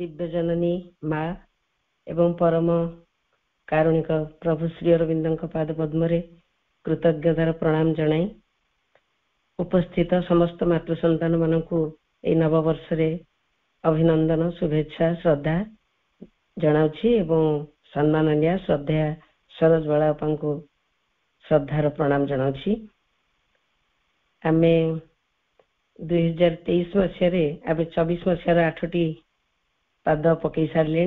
दिव्य जननी माँ एवं परम कारुणिक प्रभु श्री अरविंद पाद पद्म कृतज्ञतार प्रणाम जनाई उपस्थित समस्त मातृसंतान मानक नववर्ष अभिनंदन शुभेच्छा श्रद्धा जनाऊँगी एवं सम्माननीय श्रद्धा सरोज बड़ापा को श्रद्धार प्रणाम जनाऊँगी। आमे 2023 मसीह आबे 24 मसीहार 8टी पाद पकई सारे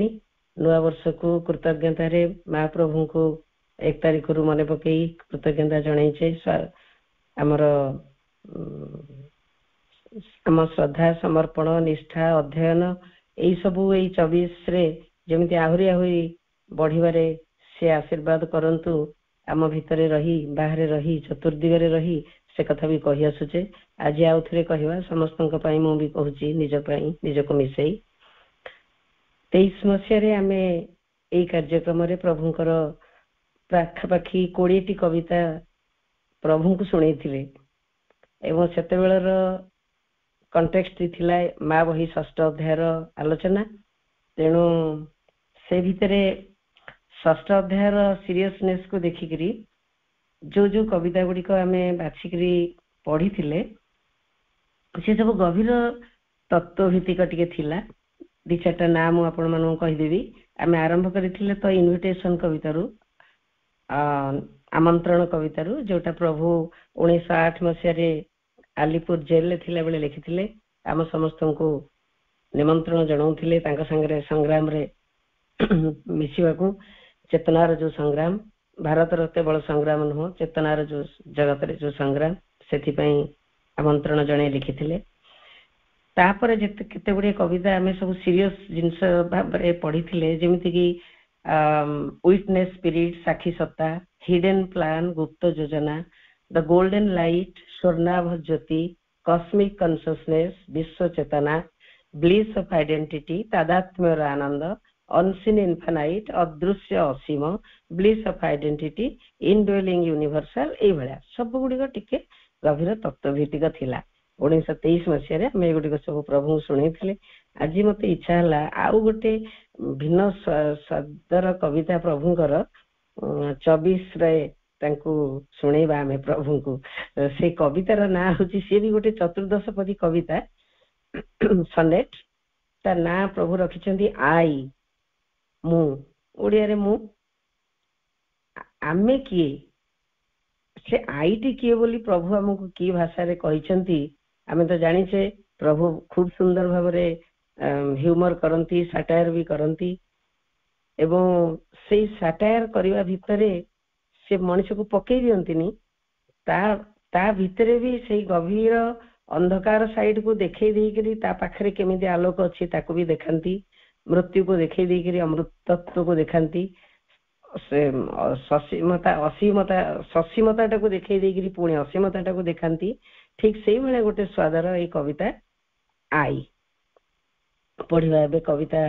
नुआ वर्ष को कृतज्ञता माँ प्रभु को 1 तारिख रु मन पकई कृतज्ञता जनाइछे। आमर आम श्रद्धा समर्पण निष्ठा अध्ययन यही सबू यही 24 रे जमिति आहुरी आहुरी बढ़िबारे से आशीर्वाद करंतु आम भितरे रही बाहरे रही चतुर्दिगरे रही से कथा भी कहि आसुचे। आज आउ थरे कहवा समस्तक पई मु भी कहूची निज पई निज को मिसई 23 मसीह आमे एई कार्यक्रम रे प्रभुंकर पाखापाखी 20टी कविता प्रभु को सुनैथिले एवं सेते बेलर कंटेक्स्ट थिला माँ बही 6ठ अध्यायर आलोचना। तेणु से भितरे 6ठ अध्यायर सीरियसनेस को देखिकरी जो जो कविता गुड़ी को आमे बाछिकरी पढ़ी थिले से सब गभीर तत्वभित्तिक टिके थिला। 2-4टा नाम आपण मानू कहि देबी। आमे आरंभ करिथिले तो इनविटेशन कवितारू आमंत्रण कवितारू जोटा प्रभु 1908 मसीह रे आलीपुर जेल ले थिला बेले लिखिथिले। आम समस्त को निमंत्रण जणाउथिले तांका संगे संग्राम रे मिसिबा को। चेतनार जो संग्राम भारत रते बड़ संग्राम नुह चेतनार जो जगत रे जो संग्राम सेथि पई आमंत्रण जणे लिखिथिले। तापर जेते केते गुडे कविता आमे सब सीरियस जिंस भाबरे पढिथिले जेमिति कि विटनेस स्पिरिट साक्षी सत्ता हिडन प्लान गुप्त योजना द गोल्डन लाइट स्वर्णाभ ज्योति कॉस्मिक कॉन्शियसनेस विश्व चेतना ब्लिस ऑफ आइडेंटिटी तादात्म्यर आनंद अनसीन इनफाइनाइट अदृश्य असीम bliss of identity indwelling universal ए भला सब गुडी टिके गभीर तत्वभित्तिक थिला। 1923 मसीह आम गुड़ी सब प्रभु शुणी। आज मत इच्छा है आउ गोटे भिन्न शब्दर कविता प्रभुंकर 24 शुणेबा आम प्रभु को। से कवितार ना हूँ सी भी गोटे 14 पदी कविता सनेट ता ना प्रभु रखिछंती आई मु ओडिया रे मु आमे किए से आईटी किए बोली प्रभु हमको की भाषा रे कहिछंती आमे तो जानिछे। प्रभु खूब सुंदर भाव ह्यूमर करती साटायर भी करती एवं से साटायर करने भितरे से मनुष्य को पकई दियंतिनी ता भितरे भी से गभीर अंधकार साइड को देखई देकरी ता पाखरे केमिति आलोक अछि ताको भी देखांती मृत्यु को देखई देकरी अमृतत्व को देखांती से ससीमता को देखई देकरी पुणी असीमता को देखांती। ठीक से भाया गोटे स्वादर ये कविता आई पढ़िबा एबे कविता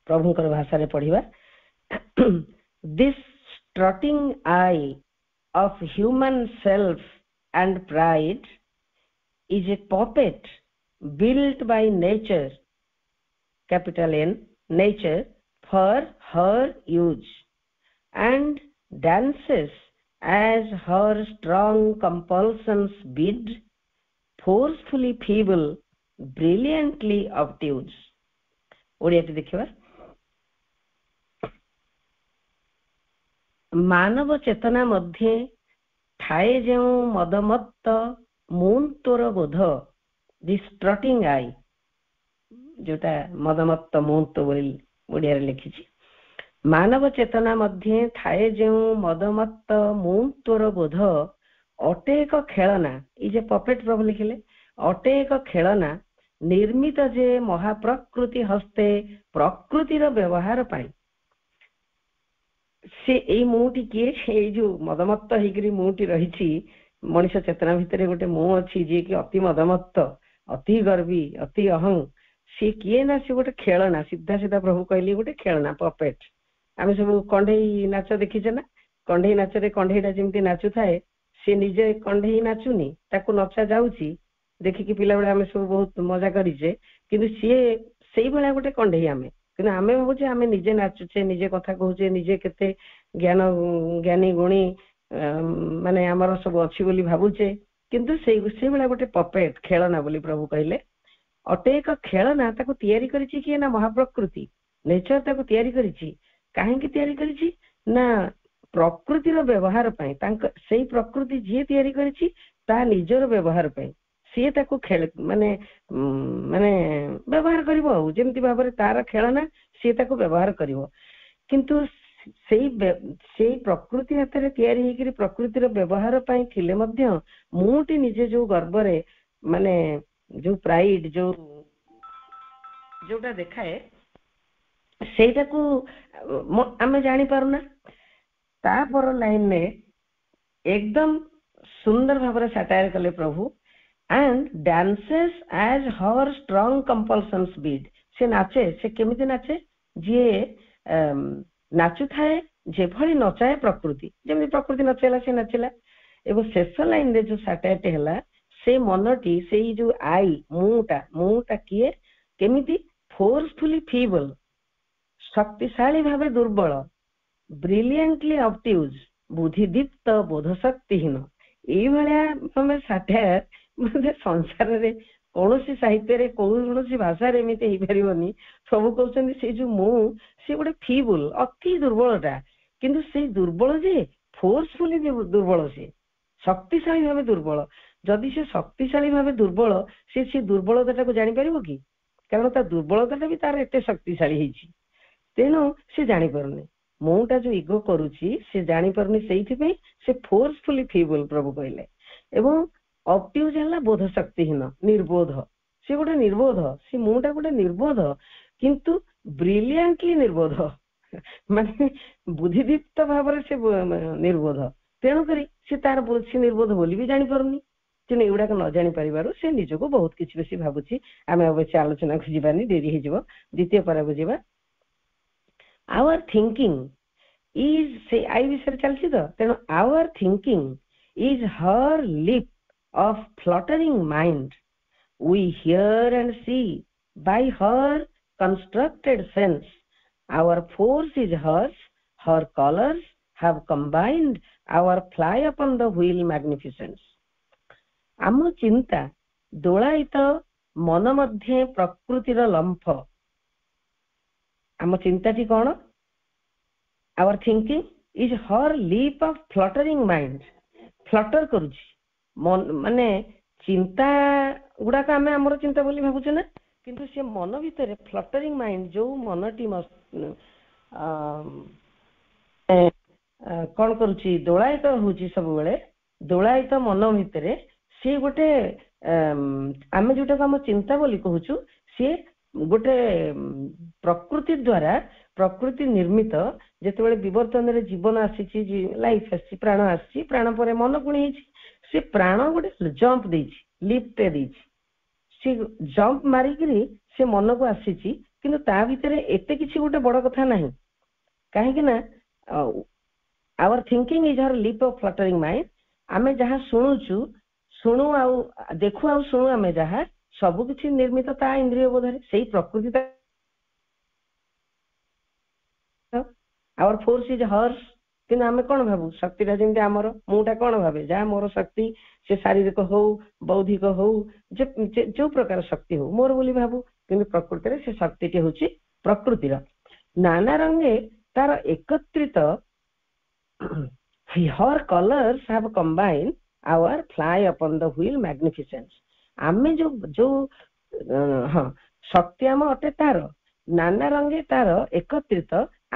प्रभुंकर भाषा रे पढ़िबा। This strutting I of human self and pride is a puppet built by nature, capital N, nature, for her use, and dances as her strong compulsions bid, forcefully feeble, brilliantly obtuse. ओडियाटी देखिबा। मानव चेतना मध्ये ठाए जेउ मदमत्त मूंतोर बोध दि स्ट्रटिंग आई जोटा मदमत्त मूंत बोली ओडिया रे लिखिछि। मानव चेतना मध्ये थाए जेउ मदमत्त मूंतोर बोध अटे एक खेलना ई जे पपेट प्रभु लिखिले अटे एक खेलना निर्मित जे महाप्रकृति हस्ते प्रकृतिर व्यवहार पाई से एई मुटी किए जो मदमत्त हेकरी मुटी रहिछि मनुष्य चेतना भितर गोटे मुह अच्छी जी कि अति मदमत्त अति गर्वी अति अहं सी किए ना सी गोटे खेलना सीधा सीधा प्रभु कहली गोटे खेलना पपेट। आम सब कंढई नाच देखीचे ना कंढई नाच रे कंढईटा जेमती नाचु थाए सी निजे कंढई नाचुनी ताकू नचा जाउची देखिकी पिला बेले आम सब बहुत मजा करिचे किंतु सी सेई भला गोटे कंढई आमे କିନ୍ତୁ ଆମେ ଭାବୁଛେ ଆମେ ନିଜେ ନାଚୁଛେ, ନିଜେ କଥା କହୁଛେ, ନିଜେ କେତେ ଜ୍ଞାନୀ ଗୁଣୀ ମାନେ ଆମର ସବୁ ଅଛି ବୋଲି ଭାବୁଛେ, କିନ୍ତୁ ସେଇଭଳିଆ ଗୋଟେ ପପେଟ ଖେଳନା ବୋଲି ପ୍ରଭୁ କହିଲେ। ଅଟେ ଏକ ଖେଳନା, ତାକୁ ତିଆରି କରିଛି କିଏ? ନା ମହାପ୍ରକୃତି, ନେଚର ତାକୁ ତିଆରି କରିଛି। କାହିଁକି ତିଆରି କରିଛି? ନା ପ୍ରକୃତିର ବ୍ୟବହାର ପାଇଁ। ସେଇ ପ୍ରକୃତି ଯିଏ ତିଆରି କରିଛି ତା ନିଜର ବ୍ୟବହାର ପାଇଁ ସିଏ ତାକୁ ମାନେ ବ୍ୟବହାର କରିବ, ଆଉ ଯେମିତି ଭାବରେ ତାର ଖେଳନା ସିଏ ତାକୁ ବ୍ୟବହାର କରିବ। କିନ୍ତୁ ସେଇ ପ୍ରକୃତି ହାତରେ ତିଆରି ହେଇକିରି ପ୍ରକୃତିର ବ୍ୟବହାର ପାଇଁ ଥିଲେ ମଧ୍ୟ ମୁଁଟି ନିଜେ ଯୋଉ ଗର୍ବରେ ମାନେ ଯୋଉ ପ୍ରାଇଡ ଯୋଉଟା ଦେଖାଏ ସେଇଟାକୁ ଆମେ ଜାଣିପାରୁନା। ତାପର ଲାଇନରେ एकदम सुंदर भाବରେ ସାଟାୟାର କଲେ ପ୍ରଭୁ। and dances as her strong compulsions bid। ସେ ନାଚେ, ସେ କେମିତି ନାଚେ? ଯିଏ ନାଚୁଥାଏ ଯେଭଳି ନଚାଏ ପ୍ରକୃତି, ଯେମିତି ପ୍ରକୃତି ନଚାଇଲା ସେ ନାଚିଲା। ଏବଂ ଶେଷ ଲାଇନରେ ଯୋଉ ସାଟାୟାରଟି ହେଲା, ସେ ମନଟି ସେଇ ଯୋଉ ମୁଁଟା କିଏ? କେମିତି? ଫୋର୍ସଫୁଲି ଫିବଲ, ଶକ୍ତିଶାଳୀ ଭାବେ ଦୁର୍ବଳ, ବ୍ରିଲିଆଣ୍ଟଲି ଅବଟ୍ୟୁଜ, ବୁଦ୍ଧିଦୀପ୍ତ ବୋଧ ଶକ୍ତିହୀନ। ଏଇଭଳିଆ ତମେ ସାଟାୟାର ମାନେ ସଂସାରରେ କୌଣସି ସାହିତ୍ୟରେ କୌଣସି ଭାଷାରେ ଏମିତି ହେଇପାରିବନି। ସବୁ କହୁଛନ୍ତି ସେଇ ଯୋଉ ସେ ଗୋଟେ ଫିବୁଲ, ଅତି ଦୁର୍ବଳଟା, କିନ୍ତୁ ସେଇ ଦୁର୍ବଳ ଯେ ଫୋର୍ସଫୁଲି ଦୁର୍ବଳ, ସେ ଶକ୍ତିଶାଳୀ ଭାବେ ଦୁର୍ବଳ। ଯଦି ସେ ଶକ୍ତିଶାଳୀ ଭାବେ ଦୁର୍ବଳ, ସେ ଦୁର୍ବଳତାଟାକୁ ଜାଣିପାରିବ କି? କାରଣ ତା ଦୁର୍ବଳତାଟା ବି ତାର ଏତେ ଶକ୍ତିଶାଳୀ ହେଇଛି, ତେଣୁ ସେ ଜାଣିପାରୁନି। ମୁଁଟା ଯୋଉ ଇଗୋ କରୁଛି ସେ ଜାଣିପାରୁନି, ସେଇଥିପାଇଁ ସେ ଫୋର୍ସଫୁଲି ଫିବୁଲ ପ୍ରଭୁ କହିଲେ। ଏବଂ ଅବଟ୍ୟୁଜ ହେଲା ବୋଧ ଶକ୍ତିହୀନ, ନିର୍ବୋଧ। ସେ ଗୋଟେ ନିର୍ବୋଧ, ସେ ମୁଁଟା ଗୋଟେ ନିର୍ବୋଧ, କିନ୍ତୁ ବ୍ରିଲିଆଣ୍ଟଲି ନିର୍ବୋଧ, ମାନେ ବୁଦ୍ଧିଦୀପ୍ତ ଭାବରେ ସେ ନିର୍ବୋଧ। ତେଣୁକରି ସେ ନିର୍ବୋଧ ବୋଲି ବି ଜାଣିପାରୁନି। ତେଣୁ ଏଗୁଡାକ ନ ଜାଣିପାରିବାରୁ ସେ ନିଜକୁ ବହୁତ କିଛି ବେଶୀ ଭାବୁଛି। ଆମେ ଅବଶ୍ୟ ଆଲୋଚନାକୁ ଯିବାନି, ଡେରି ହେଇଯିବ। ଦ୍ୱିତୀୟ ପାରାକୁ ଯିବା। our thinking is, ସେ ଆଇ ବିଷୟରେ ଚାଲିଛି ତ, ତେଣୁ our thinking is her lip of fluttering mind, we hear and see by her constructed sense, our force is hers, her colors have combined, our fly upon the wheel magnificence। ଆମ ଚିନ୍ତା ଦୋଳାୟିତ ମନ ମଧ୍ୟରେ ପ୍ରକୃତିର ଲମ୍ଫ। ଆମ ଚିନ୍ତାଟି କ'ଣ? our thinking is her leap of fluttering mind। ଫ୍ଲଟର କରୁଛି ମାନେ ଚିନ୍ତା ଗୁଡାକ ଆମେ ଆମର ଚିନ୍ତା ବୋଲି ଭାବୁଛେ ନା, କିନ୍ତୁ ସେ ମନ ଭିତରେ ଫ୍ଲଟରିଂ ମାଇଣ୍ଡ, ଯୋଉ ମନଟି କ'ଣ କରୁଛି? ଦୋଳାୟିତ ହଉଛି ସବୁବେଳେ। ଦୋଳାୟିତ ମନ ଭିତରେ ସିଏ ଗୋଟେ ଆମେ ଯୋଉଟାକୁ ଆମ ଚିନ୍ତା ବୋଲି କହୁଛୁ, ସିଏ ଗୋଟେ ପ୍ରକୃତି ଦ୍ୱାରା, ପ୍ରକୃତି ନିର୍ମିତ। ଯେତେବେଳେ ବିବର୍ତ୍ତନରେ ଜୀବନ ଆସିଛି, ଲାଇଫ ଆସିଛି, ପ୍ରାଣ ଆସିଛି, ପ୍ରାଣ ପରେ ମନ ପୁଣି ହେଇଛି। ସେ ପ୍ରାଣ ଗୋଟେ ଜମ୍ପ ଦେଇଛି, ଲିପ୍ଟ ଦେଇଛି, ସେ ଜମ୍ପ ମାରିକିରି ସେ ମନକୁ ଆସିଛି। କିନ୍ତୁ ତା ଭିତରେ ଏତେ କିଛି ଗୋଟେ ବଡ କଥା ନାହିଁ। କାହିଁକି ନା our thinking is her leap of fluttering mind। ଆମେ ଯାହା ଶୁଣୁ ଆଉ ଦେଖୁ ଆଉ ଶୁଣୁ, ଆମେ ଯାହା ସବୁ କିଛି ନିର୍ମିତ ତା ଇନ୍ଦ୍ରିୟ ବୋଧରେ, ସେଇ ପ୍ରକୃତି। our force is hers। କିନ୍ତୁ ଆମେ କ'ଣ ଭାବୁ? ଶକ୍ତିଟା ଯେମିତି ଆମର, ମୁଁଟା କ'ଣ ଭାବେ? ଯାହା ମୋର ଶକ୍ତି, ସେ ଶାରୀରିକ ହଉ, ବୌଦ୍ଧିକ ହଉ, ଯୋଉ ପ୍ରକାର ଶକ୍ତି ହଉ ମୋର ବୋଲି ଭାବୁ। କିନ୍ତୁ ପ୍ରକୃତିରେ ସେ ଶକ୍ତିଟି ହଉଛି ପ୍ରକୃତିର। ନାନା ରଙ୍ଗେ ତାର ଏକତ୍ରିତ, her colors have combined, our fly upon the wheel magnificence। ଆମେ ଯୋଉ ଶକ୍ତି ଆମ ଅଟେ ତାର, ନାନା ରଙ୍ଗେ ତାର ଏକତ୍ରିତ,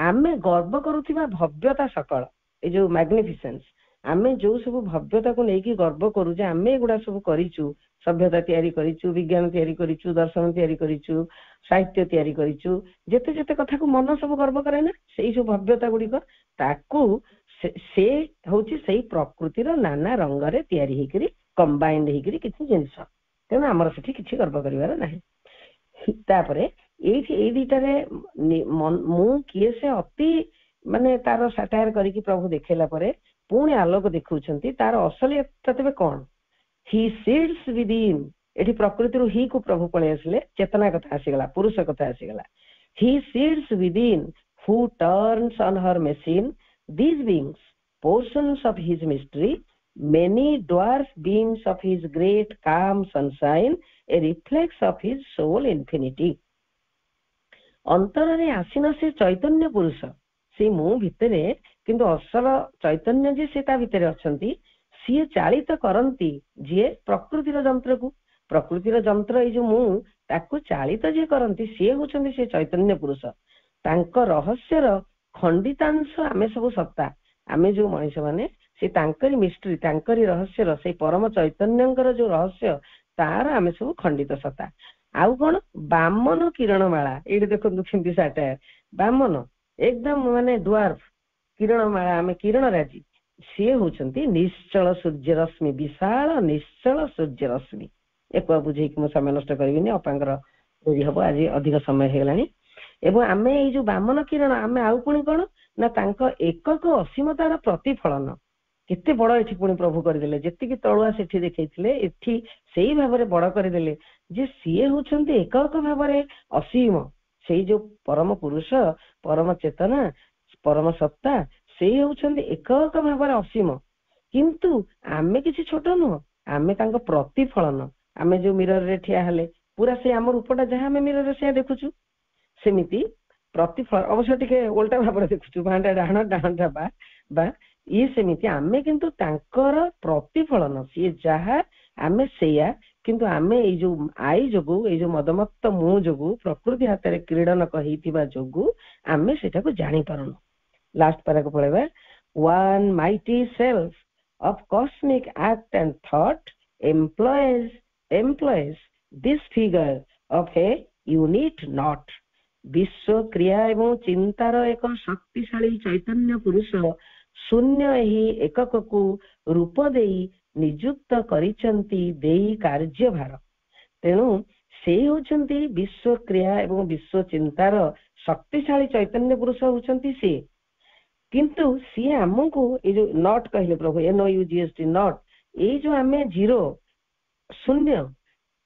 ଆମେ ଗର୍ବ କରୁଥିବା ଭବ୍ୟତା ସକଳ। ଏଇ ଯୋଉ ମ୍ୟାଗ୍ନିଫିସେନ୍ସ, ଆମେ ଯୋଉ ସବୁ ଭବ୍ୟତାକୁ ନେଇକି ଗର୍ବ କରୁଛେ, ଆମେ ଏଗୁଡା ସବୁ କରିଛୁ, ସଭ୍ୟତା ତିଆରି କରିଛୁ, ବିଜ୍ଞାନ ତିଆରି କରିଛୁ, ଦର୍ଶନ ତିଆରି କରିଛୁ, ସାହିତ୍ୟ ତିଆରି କରିଛୁ, ଯେତେ ଯେତେ କଥାକୁ ମନ ସବୁ ଗର୍ବ କରେ ନା, ସେଇ ସବୁ ଭବ୍ୟତା ଗୁଡିକ, ତାକୁ ସେ ହଉଛି ସେଇ ପ୍ରକୃତିର ନାନା ରଙ୍ଗରେ ତିଆରି ହେଇକିରି, କମ୍ବାଇଣ୍ଡ ହେଇକିରି କିଛି ଜିନିଷ। ତେଣୁ ଆମର ସେଠି କିଛି ଗର୍ବ କରିବାର ନାହିଁ। ତାପରେ ଏଇ ଦିଟାରେ ମୁଁ କିଏ, ସେ ଅତି ମାନେ ତାର ସାଟାୟାର କରିକି ପ୍ରଭୁ ଦେଖେଇଲା ପରେ ପୁଣି ଆଲୋକ ଦେଖଉଛନ୍ତି। ତାର ଅସଲିୟତ ତେବେ କ'ଣ? ହି ସିଡ୍ସ ୱିଦିନ୍। ଏଠି ପ୍ରକୃତିରୁ ହି କୁ ପ୍ରଭୁ ପଳେଇ ଆସିଲେ, ଚେତନା କଥା ଆସିଗଲା, ପୁରୁଷ କଥା ଆସିଗଲା। he sits within, who turns on her machine these beings, portions of his mystery, many dwarf beams of his great calm sunshine, a reflex of his soul infinity. ଅନ୍ତରରେ ଆସିନ ସେ ଚୈତନ୍ୟ ପୁରୁଷ, ସେ ମୁଁ ଭିତରେ, କିନ୍ତୁ ଅସଲ ଚୈତନ୍ୟ ଯେ ସେ ତା ଭିତରେ ଅଛନ୍ତି, ସିଏ ଚାଳିତ କରନ୍ତି ଯିଏ ପ୍ରକୃତିର ଯନ୍ତ୍ରକୁ, ପ୍ରକୃତିର ଯନ୍ତ୍ର ଏଇ ଯୋଉ ମୁଁ, ତାକୁ ଚାଳିତ ଯିଏ କରନ୍ତି ସିଏ ହଉଛନ୍ତି ସେ ଚୈତନ୍ୟ ପୁରୁଷ। ତାଙ୍କ ରହସ୍ୟର ଖଣ୍ଡିତାଂଶ ଆମେ ସବୁ ସତ୍ତା, ଆମେ ଯୋଉ ମଣିଷ ମାନେ, ସେ ତାଙ୍କରି ମିଷ୍ଟ୍ରି, ତାଙ୍କରି ରହସ୍ୟର, ସେଇ ପରମ ଚୈତନ୍ୟଙ୍କର ଯୋଉ ରହସ୍ୟ, ତାର ଆମେ ସବୁ ଖଣ୍ଡିତ ସତ୍ତା। ଆଉ କଣ, ବାମନ କିରଣ ମାଳା, ଏଇଠି ଦେଖନ୍ତୁ କେମିତି ସାଟାୟାର, ବାମନ ଏକଦମ ମାନେ ଡୁଆର୍ଫ କିରଣ ମାଳା, ଆମେ କିରଣ ରାଜି, ସିଏ ହଉଛନ୍ତି ନିଶ୍ଚଳ ସୂର୍ଯ୍ୟ ରଶ୍ମି, ବିଶାଳ ନିଶ୍ଚଳ ସୂର୍ଯ୍ୟ ରଶ୍ମି। ଏକ ବୁଝେଇକି ମୁଁ ସମୟ ନଷ୍ଟ କରିବିନି, ଅପାଙ୍କର ଡେରି ହବ, ଆଜି ଅଧିକ ସମୟ ହେଇଗଲାଣି। ଏବଂ ଆମେ ଏଇ ଯୋଉ ବାମନ କିରଣ, ଆମେ ଆଉ ପୁଣି କଣ ନା ତାଙ୍କ ଏକକ ଅସୀମତାର ପ୍ରତିଫଳନ। କେତେ ବଡ ଏଠି ପୁଣି ପ୍ରଭୁ କରିଦେଲେ, ଯେତିକି ତଳୁଆ ସେଠି ଦେଖେଇଥିଲେ, ଏଠି ସେଇ ଭାବରେ ବଡ କରିଦେଲେ ଯେ ସିଏ ହଉଛନ୍ତି ଏକକ ଭାବରେ ଅସୀମ, ସେଇ ଯୋଉ ପରମ ପୁରୁଷ, ପରମ ଚେତନା, ପରମ ସତ୍ତା, ସେଇ ହଉଛନ୍ତି ଏକକ ଭାବରେ ଅସୀମ। କିନ୍ତୁ ଆମେ କିଛି ଛୋଟ ନୁହଁ, ଆମେ ତାଙ୍କ ପ୍ରତିଫଳନ। ଆମେ ଯୋଉ ମିରରରେ ଠିଆ ହେଲେ ପୁରା ସେ ଆମ ରୂପଟା ଯାହା ଆମେ ମିରରରେ ସେୟା ଦେଖୁଛୁ, ସେମିତି ପ୍ରତିଫଳ, ଅବଶ୍ୟ ଟିକେ ଓଲଟା ଭାବରେ ଦେଖୁଛୁ, ବାଁଟା ଡାହାଣ ଡାହାଣଟା ବା ଇଏ ସେମିତି, ଆମେ କିନ୍ତୁ ତାଙ୍କର ପ୍ରତିଫଳନ, ସିଏ ଯାହା ଆମେ ସେଇଆ। କିନ୍ତୁ ଆମେ ଏଇ ଯୋଉ ଆଇ ଯୋଗୁ, ଏଇ ଯୋଉ ମଦମତ୍ତ ମୁଁ ଯୋଗୁ, ପ୍ରକୃତି ହାତରେ କ୍ରୀଡ଼ନକ ହେଇଥିବା ଯୋଗୁ ଆମେ ସେଟାକୁ ଜାଣିପାରୁନୁ। ଲାଷ୍ଟ ପାରାକୁ ପଳେଇବା। one mighty self of cosmic act and thought employs this figure of a unit knot. ବିଶ୍ୱ କ୍ରିୟା ଏବଂ ଚିନ୍ତାର ଏକ ଶକ୍ତିଶାଳୀ ଚୈତନ୍ୟ ପୁରୁଷ ଶୂନ୍ୟ ଏହି ଏକକକୁ ରୂପ ଦେଇ ନିଯୁକ୍ତ କରିଛନ୍ତି ଦେଇ କାର୍ଯ୍ୟଭାର। ତେଣୁ ସେ ହେଉଛନ୍ତି ବିଶ୍ୱ କ୍ରିୟା ଏବଂ ବିଶ୍ୱ ଚିନ୍ତାର ଶକ୍ତିଶାଳୀ ଚୈତନ୍ୟ ପୁରୁଷ ହେଉଛନ୍ତି ସିଏ। କିନ୍ତୁ ସିଏ ଆମକୁ ଏଇ ଯୋଉ ନଟ୍ କହିଲେ ପ୍ରଭୁ, NOUGHT ନଟ୍, ଏଇ ଯୋଉ ଆମେ ଜିରୋ ଶୂନ୍ୟ,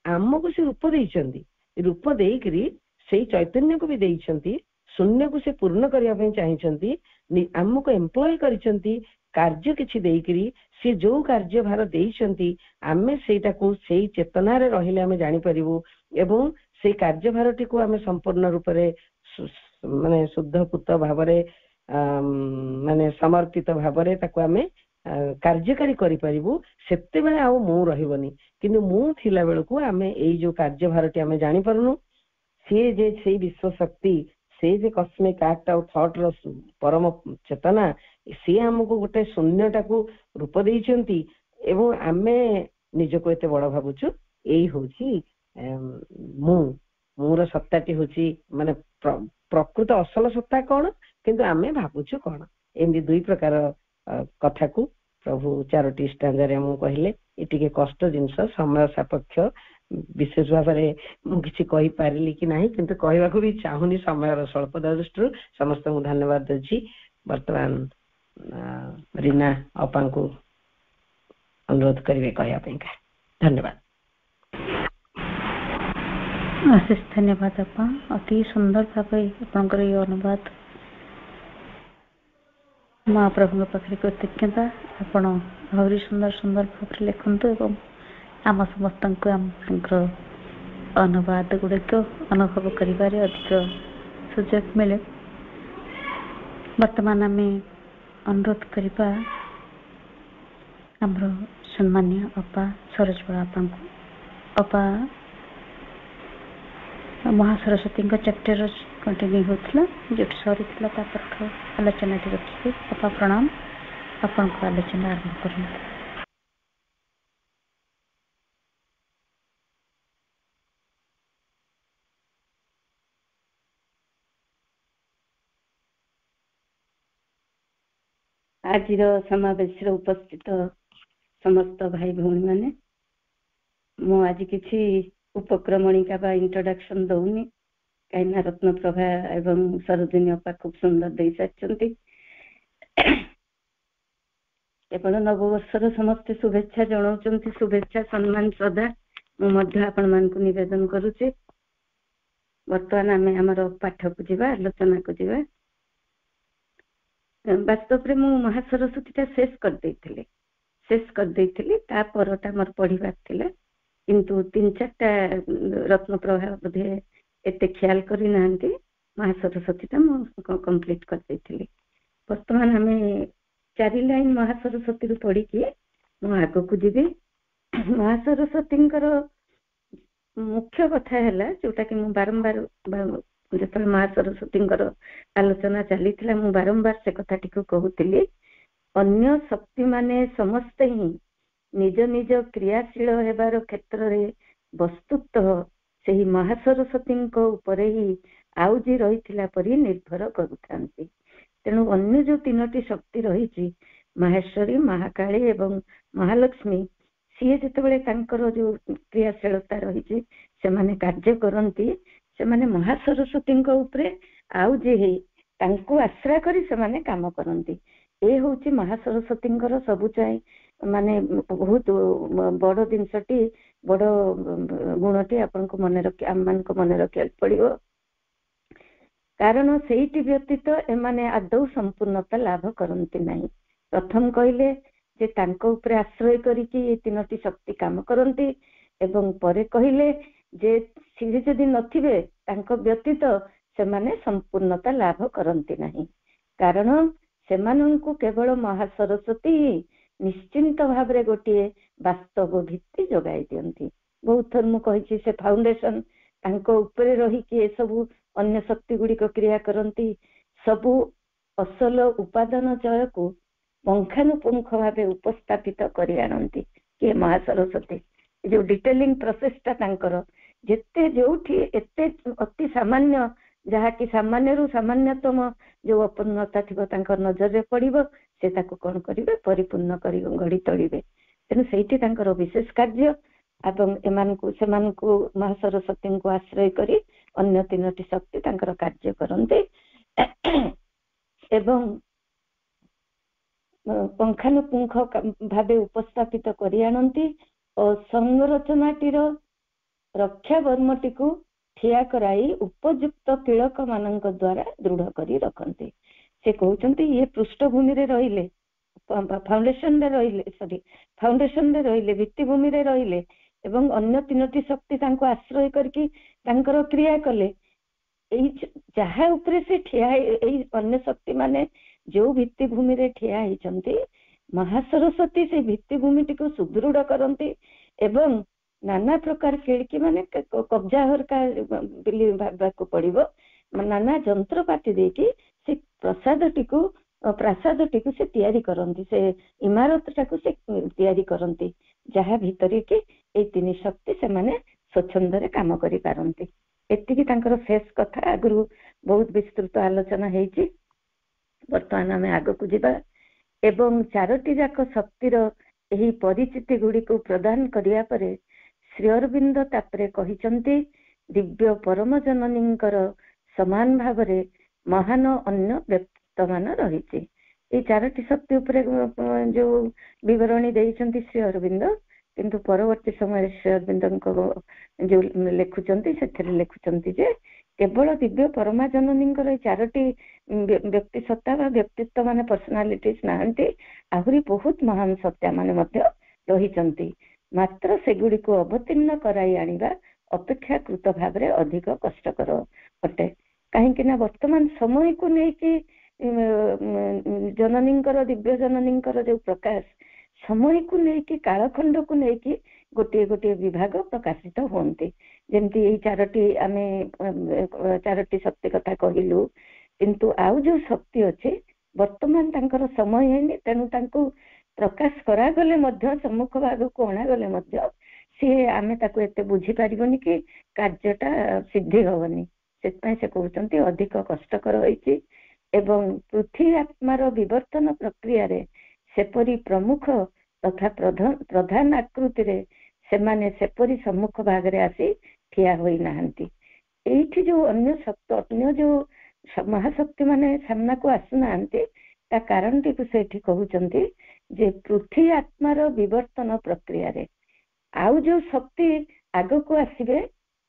ଆମକୁ ସେ ରୂପ ଦେଇଛନ୍ତି, ରୂପ ଦେଇକିରି ସେଇ ଚୈତନ୍ୟକୁ ବି ଦେଇଛନ୍ତି, ଶୂନ୍ୟକୁ ସେ ପୂର୍ଣ୍ଣ କରିବା ପାଇଁ ଚାହିଁଛନ୍ତି, ଆମକୁ ଏମ୍ପ୍ଲୟ କରିଛନ୍ତି କାର୍ଯ୍ୟ କିଛି ଦେଇକିରି। ସେ ଯୋଉ କାର୍ଯ୍ୟଭାର ଦେଇଛନ୍ତି ଆମେ ସେଇଟାକୁ ସେଇ ଚେତନାରେ ରହିଲେ ଆମେ ଜାଣିପାରିବୁ, ଏବଂ ସେଇ କାର୍ଯ୍ୟଭାରଟିକୁ ଆମେ ସମ୍ପୂର୍ଣ୍ଣ ରୂପରେ ମାନେ ଶୁଦ୍ଧପୂତ ଭାବରେ ମାନେ ସମର୍ପିତ ଭାବରେ ତାକୁ ଆମେ କାର୍ଯ୍ୟକାରୀ କରିପାରିବୁ। ସେତେବେଳେ ଆଉ ମୁଁ ରହିବନି, କିନ୍ତୁ ମୁଁ ଥିଲା ବେଳକୁ ଆମେ ଏଇ ଯୋଉ କାର୍ଯ୍ୟଭାରଟି ଆମେ ଜାଣିପାରୁନୁ। ସିଏ ଯେ ସେଇ ବିଶ୍ୱ ଶକ୍ତି, ସେଇ ଯେ କସ୍ମିକ ଆକ୍ଟ ଆଉ ଥଟ୍ ର ପରମ ଚେତନା, ସିଏ ଆମକୁ ଗୋଟେ ଶୂନ୍ୟଟାକୁ ରୂପ ଦେଇଛନ୍ତି, ଏବଂ ଆମେ ନିଜକୁ ଏତେ ବଡ ଭାବୁଛୁ। ଏଇ ହଉଛି ମୁଁର ସତ୍ତାଟି ହଉଛି ମାନେ ପ୍ରକୃତ ଅସଲ ସତ୍ତା କଣ, କିନ୍ତୁ ଆମେ ଭାବୁଛୁ କଣ। ଏମିତି ଦୁଇ ପ୍ରକାର କଥାକୁ ପ୍ରଭୁ 4ଟି ଷ୍ଟାଞ୍ଜାରେ ଆମକୁ କହିଲେ। ଏ ଟିକେ କଷ୍ଟ ଜିନିଷ, ସମୟ ସାପେକ୍ଷ, ବିଶେଷ ଭାବରେ ମୁଁ କିଛି କହିପାରିଲି କି ନାହିଁ, କିନ୍ତୁ କହିବାକୁ ବି ଚାହୁଁନି ସମୟର ସ୍ୱଳ୍ପତା ଦୃଷ୍ଟିରୁ। ସମସ୍ତଙ୍କୁ ଧନ୍ୟବାଦ ଦେଉଛି। ବର୍ତ୍ତମାନ ରୀନା ଅପାଙ୍କୁ ଅନୁରୋଧ କରିବେ କହିବା ପାଇଁକା। ଧନ୍ୟବାଦ। ଅଶେଷ ଧନ୍ୟବାଦ ଆପା, ଅତି ସୁନ୍ଦର ଭାବରେ ଆପଣଙ୍କର ଏହି ଅନୁବାଦ। ମହାପ୍ରଭୁଙ୍କ ପାଖରେ କୃତଜ୍ଞତା, ଆପଣ ଆହୁରି ସୁନ୍ଦର ସୁନ୍ଦର ଭାବରେ ଲେଖନ୍ତୁ ଏବଂ ଆମ ସମସ୍ତଙ୍କୁ ଆପଣଙ୍କର ଅନୁବାଦ ଗୁଡ଼ିକ ଅନୁଭବ କରିବାରେ ଅଧିକ ସୁଯୋଗ ମିଳେ। ବର୍ତ୍ତମାନ ଆମେ ଅନୁରୋଧ କରିବା ଆମର ସମ୍ମାନୀୟ ଅପା ସରୋଜ ବଳଆପାଙ୍କୁ। ଅପା ମହାସରସ୍ୱତୀଙ୍କ ଚାପ୍ଟର କଣ୍ଟିନ୍ୟୁ ହେଉଥିଲା, ଯେଉଁଠି ସରିଥିଲା ତାପରଠୁ ଆଲୋଚନାଟି ରଖିବେ। ଅପା ପ୍ରଣାମ, ଆପଣଙ୍କ ଆଲୋଚନା ଆରମ୍ଭ କରନ୍ତୁ। ଆଜିର ସମାବେଶରେ ଉପସ୍ଥିତ ସମସ୍ତ ଭାଇ ଭଉଣୀ ମାନେ, ମୁଁ ଆଜି କିଛି ଉପକ୍ରମଣିକା ବା ଇଣ୍ଟ୍ରୋଡକ୍ସନ ଦଉନି, କାହିଁକିନା ରତ୍ନପ୍ରଭା ଏବଂ ସରୋଜିନୀ ଅପା ଖୁବ ସୁନ୍ଦର ଦେଇ ସାରିଛନ୍ତି। କେବଳ ନବବର୍ଷର ସମସ୍ତେ ଶୁଭେଚ୍ଛା ଜଣାଉଛନ୍ତି, ଶୁଭେଚ୍ଛା ସମ୍ମାନ ଶ୍ରଦ୍ଧା ମୁଁ ମଧ୍ୟ ଆପଣ ମାନଙ୍କୁ ନିବେଦନ କରୁଛି। ବର୍ତ୍ତମାନ ଆମେ ଆମର ପାଠକୁ ଯିବା, ଆଲୋଚନାକୁ ଯିବା। ବାସ୍ତବରେ ମୁଁ ମହାସରସ୍ୱତୀଟା ଶେଷ କରିଦେଇଥିଲି। ତା ପରଟା ମୋର ପଢିବାର ଥିଲା, କିନ୍ତୁ 3-4ଟା ରତ୍ନ ପ୍ରଭା ବୋଧେ ଏତେ ଖ୍ୟାଲ କରିନାହାନ୍ତି। ମହାସରସ୍ୱତୀଟା ମୁଁ କମ୍ପ୍ଲିଟ କରିଦେଇଥିଲି। ବର୍ତ୍ତମାନ ଆମେ 4 ଲାଇନ ମହାସରସ୍ୱତୀରୁ ପଢିକି ମୁଁ ଆଗକୁ ଯିବି। ମହାସରସ୍ୱତୀଙ୍କର ମୁଖ୍ୟ କଥା ହେଲା, ଯୋଉଟା କି ମୁଁ ବାରମ୍ବାର ଯେତେବେଳେ ମହାସରସ୍ୱତୀଙ୍କର ଆଲୋଚନା ଚାଲିଥିଲା ମୁଁ ବାରମ୍ବାର ସେ କଥାଟିକୁ କହୁଥିଲି, ଅନ୍ୟ ଶକ୍ତି ମାନେ ସମସ୍ତେ ହିଁ ନିଜ ନିଜ କ୍ରିୟାଶୀଳ ହେବାର କ୍ଷେତ୍ରରେ ବସ୍ତୁତଃ ସେହି ମହାସରସ୍ୱତୀଙ୍କ ଉପରେ ହିଁ ଆଉଜି ରହିଥିଲା ପରି ନିର୍ଭର କରୁଥାନ୍ତି। ତେଣୁ ଅନ୍ୟ ଯୋଉ 3ଟି ଶକ୍ତି ରହିଛି, ମାହେଶ୍ୱରୀ, ମହାକାଳୀ ଏବଂ ମହାଲକ୍ଷ୍ମୀ, ସିଏ ଯେତେବେଳେ ତାଙ୍କର ଯୋଉ କ୍ରିୟାଶୀଳତା ରହିଛି ସେମାନେ କାର୍ଯ୍ୟ କରନ୍ତି, ସେମାନେ ମହାସରସ୍ୱତୀଙ୍କ ଉପରେ ଆଉଜି ହେଇ ତାଙ୍କୁ ଆଶ୍ରୟ କରି ସେମାନେ କାମ କରନ୍ତି। ଏ ହଉଛି ମହାସରସ୍ୱତୀଙ୍କର ସବୁଚାହିଁ ମାନେ ବହୁତ ବଡ ଜିନିଷଟି, ବଡ ଗୁଣଟି ଆପଣଙ୍କୁ ଆମମାନଙ୍କୁ ମନେ ରଖିବାକୁ ପଡିବ। କାରଣ ସେଇଟି ବ୍ୟତୀତ ଏମାନେ ଆଦୌ ସମ୍ପୂର୍ଣ୍ଣତା ଲାଭ କରନ୍ତି ନାହିଁ। ପ୍ରଥମ କହିଲେ ଯେ ତାଙ୍କ ଉପରେ ଆଶ୍ରୟ କରିକି ଏ 3ଟି ଶକ୍ତି କାମ କରନ୍ତି, ଏବଂ ପରେ କହିଲେ ଯେ ସିଏ ଯଦି ନଥିବେ ତାଙ୍କ ବ୍ୟତୀତ ସେମାନେ ସମ୍ପୂର୍ଣ୍ଣତା ଲାଭ କରନ୍ତି ନାହିଁ। କାରଣ ସେମାନଙ୍କୁ କେବଳ ମହାସରସ୍ୱତୀ ନିଶ୍ଚିନ୍ତ ଭାବରେ ଗୋଟିଏ ବାସ୍ତବ ଭିତ୍ତି ଯୋଗାଇ ଦିଅନ୍ତି। ବହୁତ ଥର ମୁଁ କହିଛି, ସେ ଫାଉଣ୍ଡେସନ, ତାଙ୍କ ଉପରେ ରହିକି ଏସବୁ ଅନ୍ୟ ଶକ୍ତି ଗୁଡିକ କ୍ରିୟା କରନ୍ତି। ସବୁ ଅସଲ ଉପାଦାନ ଚୟକୁ ପୁଙ୍ଖାନୁପୁଙ୍ଖ ଭାବେ ଉପସ୍ଥାପିତ କରି ଆଣନ୍ତି କିଏ? ମହାସରସ୍ୱତୀ। ଯୋଉ ଡିଟେଲିଂ ପ୍ରୋସେସଟା ତାଙ୍କର, ଯେତେ ଯୋଉଠି ଏତେ ଅତି ସାମାନ୍ୟ, ଯାହାକି ସାମାନ୍ୟରୁ ସାମାନ୍ୟତମ ଯୋଉ ଅପୂର୍ଣ୍ଣତା ଥିବ ତାଙ୍କ ନଜରରେ ପଡିବ, ସେ ତାକୁ କଣ କରିବେ? ପରିପୂର୍ଣ୍ଣ କରି ଗଢି ତୋଳିବେ। ତେଣୁ ସେଇଠି ତାଙ୍କର ବିଶେଷ କାର୍ଯ୍ୟ, ଏବଂ ସେମାନଙ୍କୁ ମହାସରସ୍ୱତୀଙ୍କୁ ଆଶ୍ରୟ କରି ଅନ୍ୟ 3ଟି ଶକ୍ତି ତାଙ୍କର କାର୍ଯ୍ୟ କରନ୍ତି ଏବଂ ପୁଙ୍ଖାନୁପୁଙ୍ଖ ଭାବେ ଉପସ୍ଥାପିତ କରି ଆଣନ୍ତି ଓ ସଂରଚନାଟିର ରକ୍ଷା ବର୍ମଟିକୁ ଠିଆ କରାଇ ଉପଯୁକ୍ତ ତିଳକ ମାନଙ୍କ ଦ୍ୱାରା ଦୃଢ କରି ରଖନ୍ତି। ସେ କହୁଛନ୍ତି ଇଏ ପୃଷ୍ଠଭୂମିରେ ରହିଲେ, ଫାଉଣ୍ଡେସନରେ ରହିଲେ, ଭିତ୍ତିଭୂମିରେ ରହିଲେ ଏବଂ ଅନ୍ୟ 3ଟି ଶକ୍ତି ତାଙ୍କୁ ଆଶ୍ରୟ କରିକି ତାଙ୍କର କ୍ରିୟା କଲେ। ଏଇ ଯାହା ଉପରେ ସେ ଠିଆ, ଏଇ ଅନ୍ୟ ଶକ୍ତି ମାନେ ଯୋଉ ଭିତ୍ତିଭୂମିରେ ଠିଆ ହେଇଛନ୍ତି, ମହାସରସ୍ୱତୀ ସେଇ ଭିତ୍ତିଭୂମିଟିକୁ ସୁଦୃଢ କରନ୍ତି ଏବଂ ନାନା ପ୍ରକାର କିଳିକି ମାନେ କବ୍ଜା ହରକା ବୋଲି ଭାବିବାକୁ ପଡିବ, ନାନା ଯନ୍ତ୍ରପାତି ଦେଇକି ସେ ପ୍ରାସାଦଟିକୁ ସେ ତିଆରି କରନ୍ତି, ସେ ଇମାରତଟାକୁ ସେ ତିଆରି କରନ୍ତି, ଯାହା ଭିତରେ କି ଏଇ 3 ଶକ୍ତି ସେମାନେ ସ୍ୱଚ୍ଛନ୍ଦରେ କାମ କରିପାରନ୍ତି। ଏତିକି ତାଙ୍କର ଶେଷ କଥା। ଆଗରୁ ବହୁତ ବିସ୍ତୃତ ଆଲୋଚନା ହେଇଛି। ବର୍ତ୍ତମାନ ଆମେ ଆଗକୁ ଯିବା ଏବଂ 4ଟି ଯାକ ଶକ୍ତିର ଏହି ପରିଚିତି ଗୁଡିକୁ ପ୍ରଦାନ କରିବା ପରେ ଶ୍ରୀ ଅରବିନ୍ଦ ତାପରେ କହିଛନ୍ତି, ଦିବ୍ୟ ପରମ ଜନନୀଙ୍କର ସମାନ ଭାବରେ ମହାନ ଅନ୍ୟ ବ୍ୟକ୍ତିତ୍ୱମାନ ରହିଛି। ଏଇ 4ଟି ଶକ୍ତି ଉପରେ ଯୋଉ ବିବରଣୀ ଦେଇଛନ୍ତି ଶ୍ରୀ ଅରବିନ୍ଦ, କିନ୍ତୁ ପରବର୍ତ୍ତୀ ସମୟରେ ଶ୍ରୀ ଅରବିନ୍ଦଙ୍କ ଯୋଉ ଲେଖୁଛନ୍ତି ସେଥିରେ ଲେଖୁଛନ୍ତି ଯେ କେବଳ ଦିବ୍ୟ ପରମା ଜନନୀଙ୍କର ଏଇ 4ଟି ବ୍ୟକ୍ତି ସତ୍ତା ବା ବ୍ୟକ୍ତିତ୍ୱ ମାନେ ପର୍ସନାଲିଟିଜ ନାହାନ୍ତି, ଆହୁରି ବହୁତ ମହାନ ସତ୍ତା ମାନେ ମଧ୍ୟ ରହିଛନ୍ତି। ମାତ୍ର ସେଗୁଡିକୁ ଅବତୀର୍ଣ୍ଣ କରାଇ ଆଣିବା ଅପେକ୍ଷାକୃତ ଭାବରେ ଅଧିକ କଷ୍ଟକର ଅଟେ। କାହିଁକି ନା ବର୍ତ୍ତମାନ ସମୟକୁ ନେଇକି ଦିବ୍ୟ ଜନନୀଙ୍କର ଯୋଉ ପ୍ରକାଶ, ସମୟକୁ ନେଇକି, କାଳଖଣ୍ଡକୁ ନେଇକି ଗୋଟିଏ ଗୋଟିଏ ବିଭାଗ ପ୍ରକାଶିତ ହୁଅନ୍ତି। ଯେମିତି ଏଇ 4ଟି ଶକ୍ତି କଥା କହିଲୁ, କିନ୍ତୁ ଆଉ ଯୋଉ ଶକ୍ତି ଅଛି ବର୍ତ୍ତମାନ ତାଙ୍କର ସମୟ ହେଇନି, ତେଣୁ ତାଙ୍କୁ ପ୍ରକାଶ କରାଗଲେ ମଧ୍ୟ, ସମ୍ମୁଖ ଭାଗକୁ ଅଣାଗଲେ ମଧ୍ୟ ଆମେ ତାକୁ ଏତେ ବୁଝିପାରିବନି କି କାର୍ଯ୍ୟଟା ସିଦ୍ଧି ହବନି। ସେଥିପାଇଁ ସେ କହୁଛନ୍ତି ଅଧିକ କଷ୍ଟକର ହୋଇଛି ଏବଂ ପୃଥିବୀ ଆତ୍ମାର ବିବର୍ତ୍ତନ ପ୍ରକ୍ରିୟାରେ ସେପରି ପ୍ରମୁଖ ତଥା ପ୍ରଧାନ ଆକୃତିରେ ସେମାନେ ସେପରି ସମ୍ମୁଖ ଭାଗରେ ଆସି ଠିଆ ହୋଇନାହାନ୍ତି। ଏଇଠି ଯୋଉ ଅନ୍ୟ ଯୋଉ ମହାଶକ୍ତି ମାନେ ସାମ୍ନାକୁ ଆସୁନାହାନ୍ତି, ତା କାରଣଟିକୁ ସେଠି କହୁଛନ୍ତି ଯେ ପୃଥିବୀ ଆତ୍ମାର ବିବର୍ତ୍ତନ ପ୍ରକ୍ରିୟାରେ ଆଉ ଯୋଉ ଶକ୍ତି ଆଗକୁ ଆସିବେ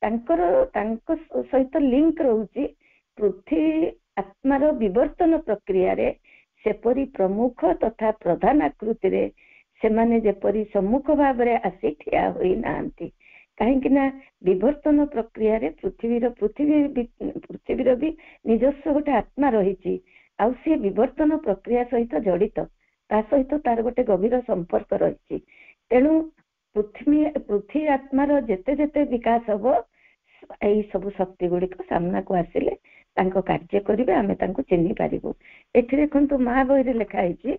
ତାଙ୍କ ସହିତ ଲିଙ୍କ ରହୁଛି ପୃଥିବୀ ଆତ୍ମାର ବିବର୍ତ୍ତନ ପ୍ରକ୍ରିୟାରେ ସେପରି ପ୍ରମୁଖ ତଥା ପ୍ରଧାନ ଆକୃତିରେ ସେମାନେ ଯେପରି ସମ୍ମୁଖ ଭାବରେ ଆସି ଠିଆ ହୋଇନାହାନ୍ତି। କାହିଁକି ନା ବିବର୍ତ୍ତନ ପ୍ରକ୍ରିୟାରେ ପୃଥିବୀର ବି ନିଜସ୍ୱ ଗୋଟେ ଆତ୍ମା ରହିଛି, ଆଉ ସେ ବିବର୍ତ୍ତନ ପ୍ରକ୍ରିୟା ସହିତ ଜଡିତ, ତା ସହିତ ତାର ଗୋଟେ ଗଭୀର ସମ୍ପର୍କ ରହିଛି। ତେଣୁ ପୃଥିବୀ ଆତ୍ମାର ଯେତେ ଯେତେ ବିକାଶ ହବ, ଏଇ ସବୁ ଶକ୍ତି ଗୁଡିକ ସାମ୍ନାକୁ ଆସିଲେ ତାଙ୍କ କାର୍ଯ୍ୟ କରିବେ, ଆମେ ତାଙ୍କୁ ଚିହ୍ନି ପାରିବୁ। ଏଠି ଦେଖନ୍ତୁ ମହାବହିରେ ଲେଖା ହେଇଛି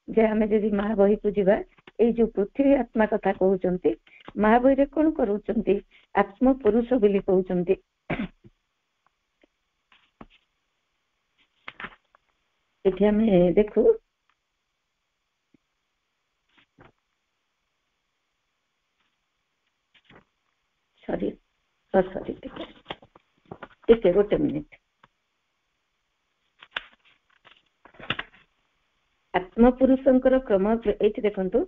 ଯେ ଆମେ ଯଦି ମହାବହିକୁ ଯିବା, ଏଇ ଯୋଉ ପୃଥିବୀ ଆତ୍ମା କଥା କହୁଛନ୍ତି, ମହାବହିରେ କଣ କରୁଛନ୍ତି? ଆତ୍ମ ପୁରୁଷ ବୋଲି କହୁଛନ୍ତି। ଏଠି ଆମେ ଦେଖୁ ଟିକେ ଗୋଟେ ମିନିଟ। ଆତ୍ମପୁରୁଷଙ୍କର କ୍ରମ ଏଇଠି ଦେଖନ୍ତୁ,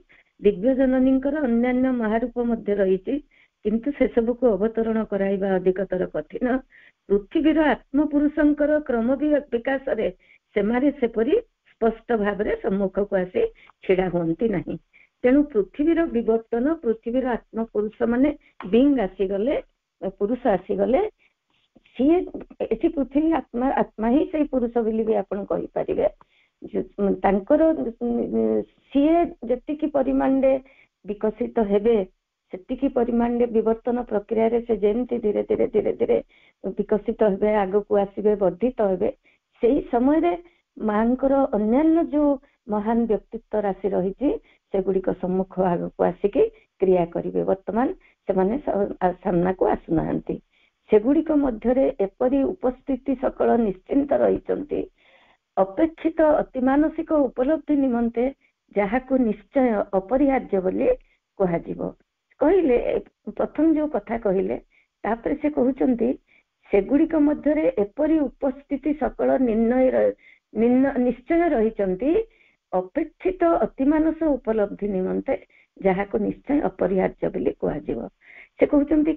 ଦିବ୍ୟ ଜନନୀଙ୍କର ଅନ୍ୟାନ୍ୟ ମହାରୂପ ମଧ୍ୟ ରହିଛି, କିନ୍ତୁ ସେସବୁକୁ ଅବତରଣ କରାଇବା ଅଧିକତର କଠିନ। ପୃଥିବୀର ଆତ୍ମପୁରୁଷଙ୍କର କ୍ରମ ବିକାଶରେ ସେମାନେ ସେପରି ସ୍ପଷ୍ଟ ଭାବରେ ସମ୍ମୁଖକୁ ଆସି ଛିଡା ହୁଅନ୍ତି ନାହିଁ। ତେଣୁ ପୃଥିବୀର ବିବର୍ତ୍ତନ, ପୃଥିବୀର ଆତ୍ମପୁରୁଷ ମାନେ ବିଙ୍ଗ ଆସିଗଲେ, ପୁରୁଷ ଆସିଗଲେ, ସିଏ ଏଠି ପୃଥିବୀ ଆତ୍ମା ହିଁ ସେଇ ପୁରୁଷ ବୋଲି ବି ଆପଣ କହିପାରିବେ। ତାଙ୍କର ସିଏ ଯେତିକି ପରିମାଣରେ ବିକଶିତ ହେବେ, ସେତିକି ପରିମାଣରେ ବିବର୍ତ୍ତନ ପ୍ରକ୍ରିୟାରେ ସେ ଯେମିତି ଧୀରେ ଧୀରେ ଧୀରେ ଧୀରେ ବିକଶିତ ହେବେ, ଆଗକୁ ଆସିବେ, ବର୍ଦ୍ଧିତ ହେବେ, ସେଇ ସମୟରେ ମାଙ୍କର ଅନ୍ୟାନ୍ୟ ଯୋଉ ମହାନ ବ୍ୟକ୍ତିତ୍ୱ ରାଶି ରହିଛି ସେଗୁଡିକ ସମ୍ମୁଖ ଆଗକୁ ଆସିକି କ୍ରିୟା କରିବେ। ବର୍ତ୍ତମାନ ସେମାନେ ସାମ୍ନାକୁ ଆସୁନାହାନ୍ତି। ସେଗୁଡିକ ମଧ୍ୟରେ ଏପରି ଉପସ୍ଥିତି ସକଳ ନିଶ୍ଚିନ୍ତ ରହିଛନ୍ତି, ଅପେକ୍ଷିତ ଅତିମାନସିକ ଉପଲବ୍ଧି ନିମନ୍ତେ ଯାହାକୁ ନିଶ୍ଚୟ ଅପରିହାର୍ଯ୍ୟ ବୋଲି କୁହାଯିବ। କହିଲେ ପ୍ରଥମ ଯୋଉ କଥା କହିଲେ, ତାପରେ ସେ କହୁଛନ୍ତି ସେଗୁଡିକ ମଧ୍ୟରେ ଏପରି ଉପସ୍ଥିତି ସକଳ ନିଶ୍ଚୟ ରହିଛନ୍ତି, ଅପେକ୍ଷିତ ଅତିମାନସ ଉପଲବ୍ଧି ନିମନ୍ତେ ଯାହାକୁ ନିଶ୍ଚୟ ଅପରିହାର୍ଯ୍ୟ ବୋଲି କୁହାଯିବ। ସେ କହୁଛନ୍ତି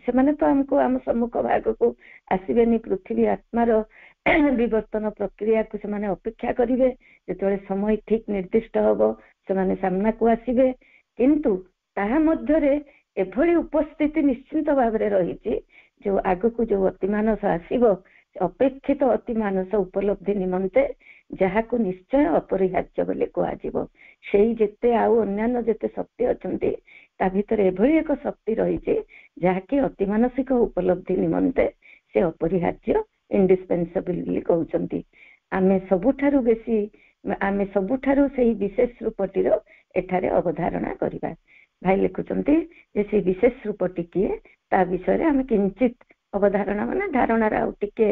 ସେମାନେ ତ ଆମକୁ ଆମ ସମ୍ମୁଖ ଭାଗକୁ ଆସିବେନି, ପୃଥିବୀ ଆତ୍ମାର ବିବର୍ତ୍ତନ ପ୍ରକ୍ରିୟାକୁ ସେମାନେ ଅପେକ୍ଷା କରିବେ, ଯେତେବେଳେ ସମୟ ଠିକ ନିର୍ଦ୍ଦିଷ୍ଟ ହବ ସେମାନେ ସାମ୍ନାକୁ ଆସିବେ। କିନ୍ତୁ ତାହା ମଧ୍ୟରେ ଏଭଳି ଉପସ୍ଥିତି ନିଶ୍ଚିନ୍ତ ଭାବରେ ରହିଛି, ଯୋଉ ଆଗକୁ ଯୋଉ ଅତିମାନସ ଆସିବ, ଅପେକ୍ଷିତ ଅତିମାନସ ଉପଲବ୍ଧି ନିମନ୍ତେ ଯାହାକୁ ନିଶ୍ଚୟ ଅପରିହାର୍ଯ୍ୟ ବୋଲି କୁହାଯିବ। ସେଇ ଯେତେ ଆଉ ଅନ୍ୟାନ୍ୟ ଯେତେ ଶକ୍ତି ଅଛନ୍ତି, ତା ଭିତରେ ଏଭଳି ଏକ ଶକ୍ତି ରହିଛି ଯାହାକି ଅତିମାନସିକ ଉପଲବ୍ଧି ନିମନ୍ତେ ସେ ଅପରିହାର୍ଯ୍ୟ, ଇଣ୍ଡିସ୍ପେନ୍ସେବଲ ବୋଲି କହୁଛନ୍ତି। ଆମେ ସବୁଠାରୁ ସେଇ ବିଶେଷ ରୂପଟିର ଏଠାରେ ଅବଧାରଣା କରିବା। ଭାଇ ଲେଖୁଛନ୍ତି ଯେ ସେଇ ବିଶେଷ ରୂପଟି କିଏ, ତା ବିଷୟରେ ଆମେ କିଞ୍ଚିତ ଅବଧାରଣା, ମାନେ ଧାରଣାର ଆଉ ଟିକେ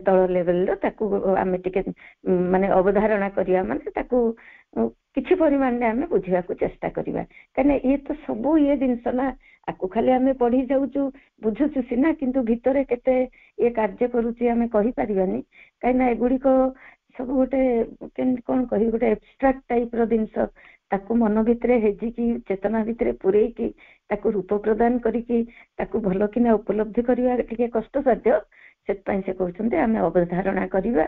ତଳ ଲେଭେଲର ତାକୁ ଆମେ ଟିକେ ମାନେ ଅବଧାରଣା କରିବା, ମାନେ ତାକୁ କିଛି ପରିମାଣରେ ଆମେ ବୁଝିବାକୁ ଚେଷ୍ଟା କରିବା। କାହିଁକିନା ଇଏ ତ ସବୁ ଇଏ ଜିନିଷ ନା, ଆକୁ ଖାଲି ଆମେ ପଢି ଯାଉଛୁ, ବୁଝୁଛୁ ସିନା, କିନ୍ତୁ ଭିତରେ କେତେ ଇଏ କାର୍ଯ୍ୟ କରୁଛି ଆମେ କହିପାରିବାନି। କାହିଁକିନା ଏଗୁଡିକ ସବୁ ଗୋଟେ କେମିତି କଣ କହିବି, ଗୋଟେ ଏବଷ୍ଟ୍ରାକ୍ଟ ଟାଇପର ଜିନିଷ, ତାକୁ ମନ ଭିତରେ ହେଜିକି ଚେତନା ଭିତରେ ପୂରେଇକି ତାକୁ ରୂପ ପ୍ରଦାନ କରିକି ତାକୁ ଭଲ କିନା ଉପଲବ୍ଧି କରିବା ଟିକେ କଷ୍ଟସାଧ୍ୟ। ସେଥିପାଇଁ ସେ କହୁଛନ୍ତି ଆମେ ଅବଧାରଣା କରିବା,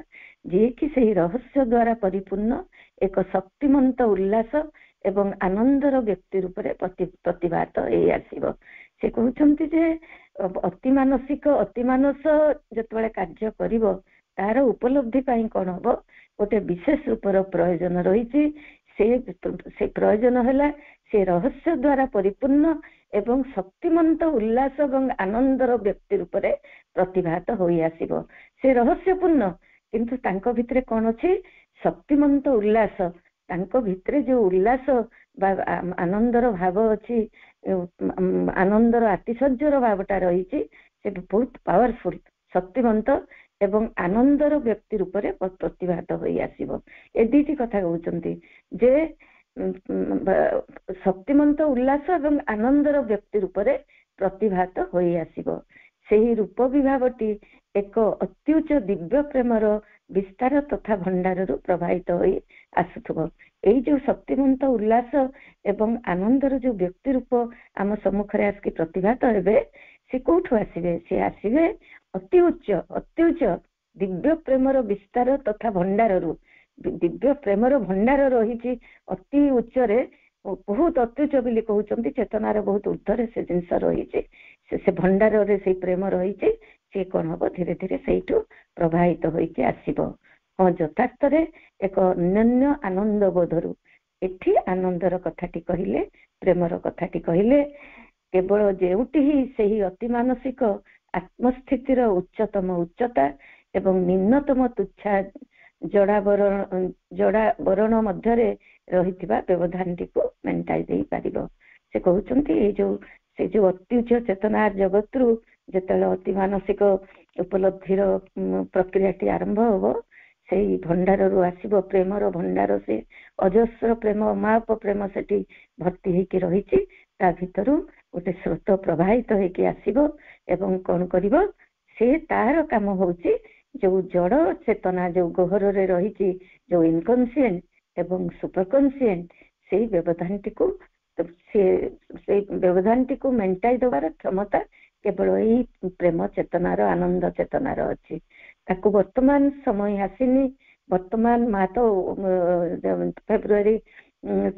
ଯିଏକି ସେହି ରହସ୍ୟ ଦ୍ୱାରା ପରିପୂର୍ଣ୍ଣ ଏକ ଶକ୍ତିମନ୍ତ ଉଲ୍ଲାସ ଏବଂ ଆନନ୍ଦର ବ୍ୟକ୍ତି ରୂପରେ ପ୍ରତିଭାତ ହେଇ ଆସିବ। ସେ କହୁଛନ୍ତି ଯେ ଅତିମାନସ ଯେତେବେଳେ କାର୍ଯ୍ୟ କରିବ, ତାର ଉପଲବ୍ଧି ପାଇଁ କଣ ହବ, ଗୋଟେ ବିଶେଷ ରୂପର ପ୍ରୟୋଜନ ରହିଛି। ସେ ପ୍ରୟୋଜନ ହେଲା ସେ ରହସ୍ୟ ଦ୍ୱାରା ପରିପୂର୍ଣ୍ଣ ଏବଂ ଶକ୍ତିମନ୍ତ ଉଲ୍ଲାସ ଏବଂ ଆନନ୍ଦର ବ୍ୟକ୍ତି ରୂପରେ ପ୍ରତିଭାତ ହୋଇ ଆସିବ। ସେ ରହସ୍ୟପୂର୍ଣ୍ଣ, କିନ୍ତୁ ତାଙ୍କ ଭିତରେ କଣ ଅଛି, ଶକ୍ତିମନ୍ତ ଉଲ୍ଲାସ। ତାଙ୍କ ଭିତରେ ଯୋଉ ଉଲ୍ଲାସ ବା ଆନନ୍ଦର ଭାବ ଅଛି, ଆନନ୍ଦର ଆତିଶଯ୍ୟର ଭାବଟା ରହିଛି, ସେ ବହୁତ ପାୱାରଫୁଲ, ଶକ୍ତିମନ୍ତ ଏବଂ ଆନନ୍ଦର ବ୍ୟକ୍ତି ରୂପରେ ପ୍ରତିଭାତ ହୋଇ ଆସିବ। ଏ ଦୁଇଟି କଥା କହୁଛନ୍ତି ଯେ ଶକ୍ତିମନ୍ତ ଉଲ୍ଲାସ ଏବଂ ଆନନ୍ଦର ବ୍ୟକ୍ତି ରୂପରେ ପ୍ରତିଭାତ ହୋଇ ଆସିବ। ସେହି ରୂପ ବିଭାବଟି ଏକ ଅତ୍ୟୁଚ୍ଚ ଦିବ୍ୟ ପ୍ରେମର ବିସ୍ତାର ତଥା ଭଣ୍ଡାରରୁ ପ୍ରବାହିତ ହୋଇ ଆସୁଥିବ। ଏଇ ଯୋଉ ଶକ୍ତିମନ୍ତ ଉଲ୍ଲାସ ଏବଂ ଆନନ୍ଦର ଯୋଉ ବ୍ୟକ୍ତି ରୂପ ଆମ ସମ୍ମୁଖରେ ଆସିକି ପ୍ରତିଭାତ ହେବେ, ସେ କୋଉଠୁ ଆସିବେ? ସେ ଆସିବେ ଅତି ଉଚ୍ଚ ଦିବ୍ୟ ପ୍ରେମର ବିସ୍ତାର ତଥା ଭଣ୍ଡାରରୁ। ଦିବ୍ୟ ପ୍ରେମର ଭଣ୍ଡାର ରହିଛି ଅତି ଉଚ୍ଚରେ, ବହୁତ ଅତ୍ୟୁଚ୍ଚ ବୋଲି କହୁଛନ୍ତି, ଚେତନାର ବହୁତ ଉର୍ଦ୍ଧ୍ୱରେ ସେ ଜିନିଷ ରହିଛି। ସେ ଭଣ୍ଡାରରେ ସେଇ ପ୍ରେମ ରହିଛି। ସେ କଣ ହବ? ଧୀରେ ଧୀରେ ସେଇଠୁ ପ୍ରବାହିତ ହୋଇକି ଆସିବ। ହଁ, ଯଥାର୍ଥରେ ଏକ ଅନନ୍ୟ ଆନନ୍ଦ ବୋଧରୁ। ଏଠି ଆନନ୍ଦର କଥାଟି କହିଲେ, ପ୍ରେମର କଥାଟି କହିଲେ, କେବଳ ଯେଉଁଠି ହିଁ ସେହି ଅତି ମାନସିକ ଆତ୍ମସ୍ଥିତିର ଉଚ୍ଚତମ ଉଚ୍ଚତା ଏବଂ ନିମ୍ନତମ ତୁଚ୍ଛା ଜଡ଼ା ବରଣ ମଧ୍ୟରେ ରହିଥିବା ବ୍ୟବଧାନଟିକୁ ମେଣ୍ଟାଇ ଦେଇପାରିବ। ସେ କହୁଛନ୍ତି ସେ ଯୋଉ ଅତି ଉଚ୍ଚ ଚେତନା ଜଗତରୁ ଯେତେବେଳେ ଅତି ମାନସିକ ଉପଲବ୍ଧିର ପ୍ରକ୍ରିୟାଟି ଆରମ୍ଭ ହବ, ସେଇ ଭଣ୍ଡାରରୁ ଆସିବ ପ୍ରେମର ଭଣ୍ଡାର। ସେ ଅଜସ୍ର ପ୍ରେମ, ଅମାପ ପ୍ରେମ ସେଠି ଭର୍ତ୍ତି ହେଇକି ରହିଛି। ତା ଭିତରୁ ଗୋଟେ ସ୍ରୋତ ପ୍ରବାହିତ ହେଇକି ଆସିବ ଏବଂ କଣ କରିବ? ସେ ତାର କାମ ହଉଛି ଯୋଉ ଜଡ ଚେତନା ଯୋଉ ଗହରରେ ରହିଛି, ଯୋଉ ଇନକନସିଏଣ୍ଟ ଏବଂ ସୁପରକନସିଏଣ୍ଟ, ସେଇ ବ୍ୟବଧାନଟିକୁ ମେଣ୍ଟାଇ ଦେବାର କ୍ଷମତା କେବଳ ଏଇ ପ୍ରେମ ଚେତନାର, ଆନନ୍ଦ ଚେତନାର ଅଛି। ତାକୁ ବର୍ତ୍ତମାନ ସମୟ ଆସିନି। ବର୍ତ୍ତମାନ ମା ତ ଫେବୃଆରୀ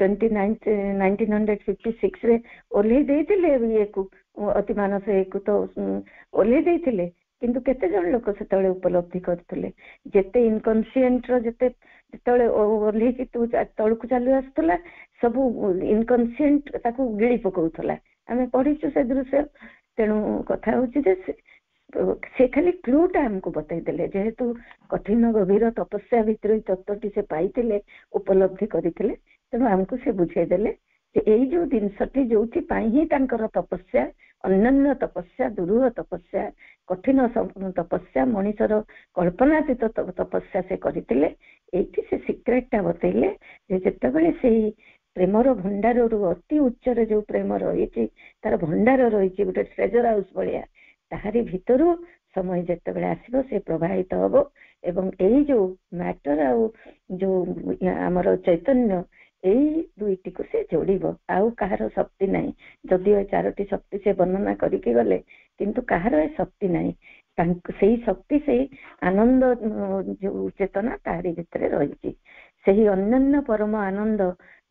29, 1956 ଓହ୍ଲେଇ ଦେଇଥିଲେ ଇଏକୁ, ଅତି ମାନସ ଇଏକୁ ତ ଓହ୍ଲେଇ ଦେଇଥିଲେ, କିନ୍ତୁ କେତେ ଜଣ ଲୋକ ସେତେବେଳେ ଉପଲବ୍ଧି କରୁଥିଲେ? ଯେତେ ଇନକନସିଏଣ୍ଟର ଯେତେବେଳେ ଓହ୍ଲେଇକି ତଳକୁ ଚାଲି ଆସୁଥିଲା, ସବୁ ଇନକନସିଏଣ୍ଟ ତାକୁ ଗିଳି ପକଉଥିଲା। ଆମେ ପଢିଛୁ ସେ ଦୃଶ୍ୟ। ତେଣୁ କଥା ହଉଛି ଯେ ସେ ଖାଲି କ୍ଲୁଟା ଆମକୁ ବତେଇ ଦେଲେ। ଯେହେତୁ କଠିନ ଗଭୀର ତପସ୍ୟା ଭିତରେ ତତ୍ତ୍ୱଟି ସେ ପାଇଥିଲେ, ଉପଲବ୍ଧି କରିଥିଲେ, ତେଣୁ ଆମକୁ ସେ ବୁଝେଇ ଦେଲେ ଯେ ଏଇ ଯୋଉ ଜିନିଷଟି ଯୋଉଥିପାଇଁ ହିଁ ତାଙ୍କର ତପସ୍ୟା, ଅନନ୍ୟ ତପସ୍ୟା, ଦୁରୂହ ତପସ୍ୟା, କଠିନ ତପସ୍ୟା, ମଣିଷର କଳ୍ପନାତୀତ ତପସ୍ୟା ସେ କରିଥିଲେ। ଏଇଠି ସେ ସିକ୍ରେଟଟା ବତେଇଲେ ଯେ ଯେତେବେଳେ ସେଇ ପ୍ରେମର ଭଣ୍ଡାରରୁ, ଅତି ଉଚ୍ଚରେ ଯୋଉ ପ୍ରେମ ରହିଛି, ତାର ଭଣ୍ଡାର ରହିଛି ଗୋଟେ ଟ୍ରେଜର ହାଉସ ଭଳିଆ, ତାହାରି ଭିତରୁ ସମୟ ଯେତେବେଳେ ଆସିବ ସେ ପ୍ରବାହିତ ହବ ଏବଂ ଏଇ ଯୋଉ ମ୍ୟାଟର ଆଉ ଯୋଉ ଆମର ଚୈତନ୍ୟ, ଏଇ ଦୁଇଟିକୁ ସେ ଯୋଡ଼ିବ। ଆଉ କାହାର ଶକ୍ତି ନାହିଁ। ଯଦିଓ ଏ 4ଟି ଶକ୍ତି ସେ ବର୍ଣ୍ଣନା କରିକି ଗଲେ, କିନ୍ତୁ କାହାର ଏ ଶକ୍ତି ନାହିଁ। ସେଇ ଶକ୍ତି, ସେଇ ଆନନ୍ଦ ଯୋଉ ଚେତନା ତାହାରି ଭିତରେ ରହିଛି। ସେହି ଅନନ୍ୟ ପରମ ଆନନ୍ଦ,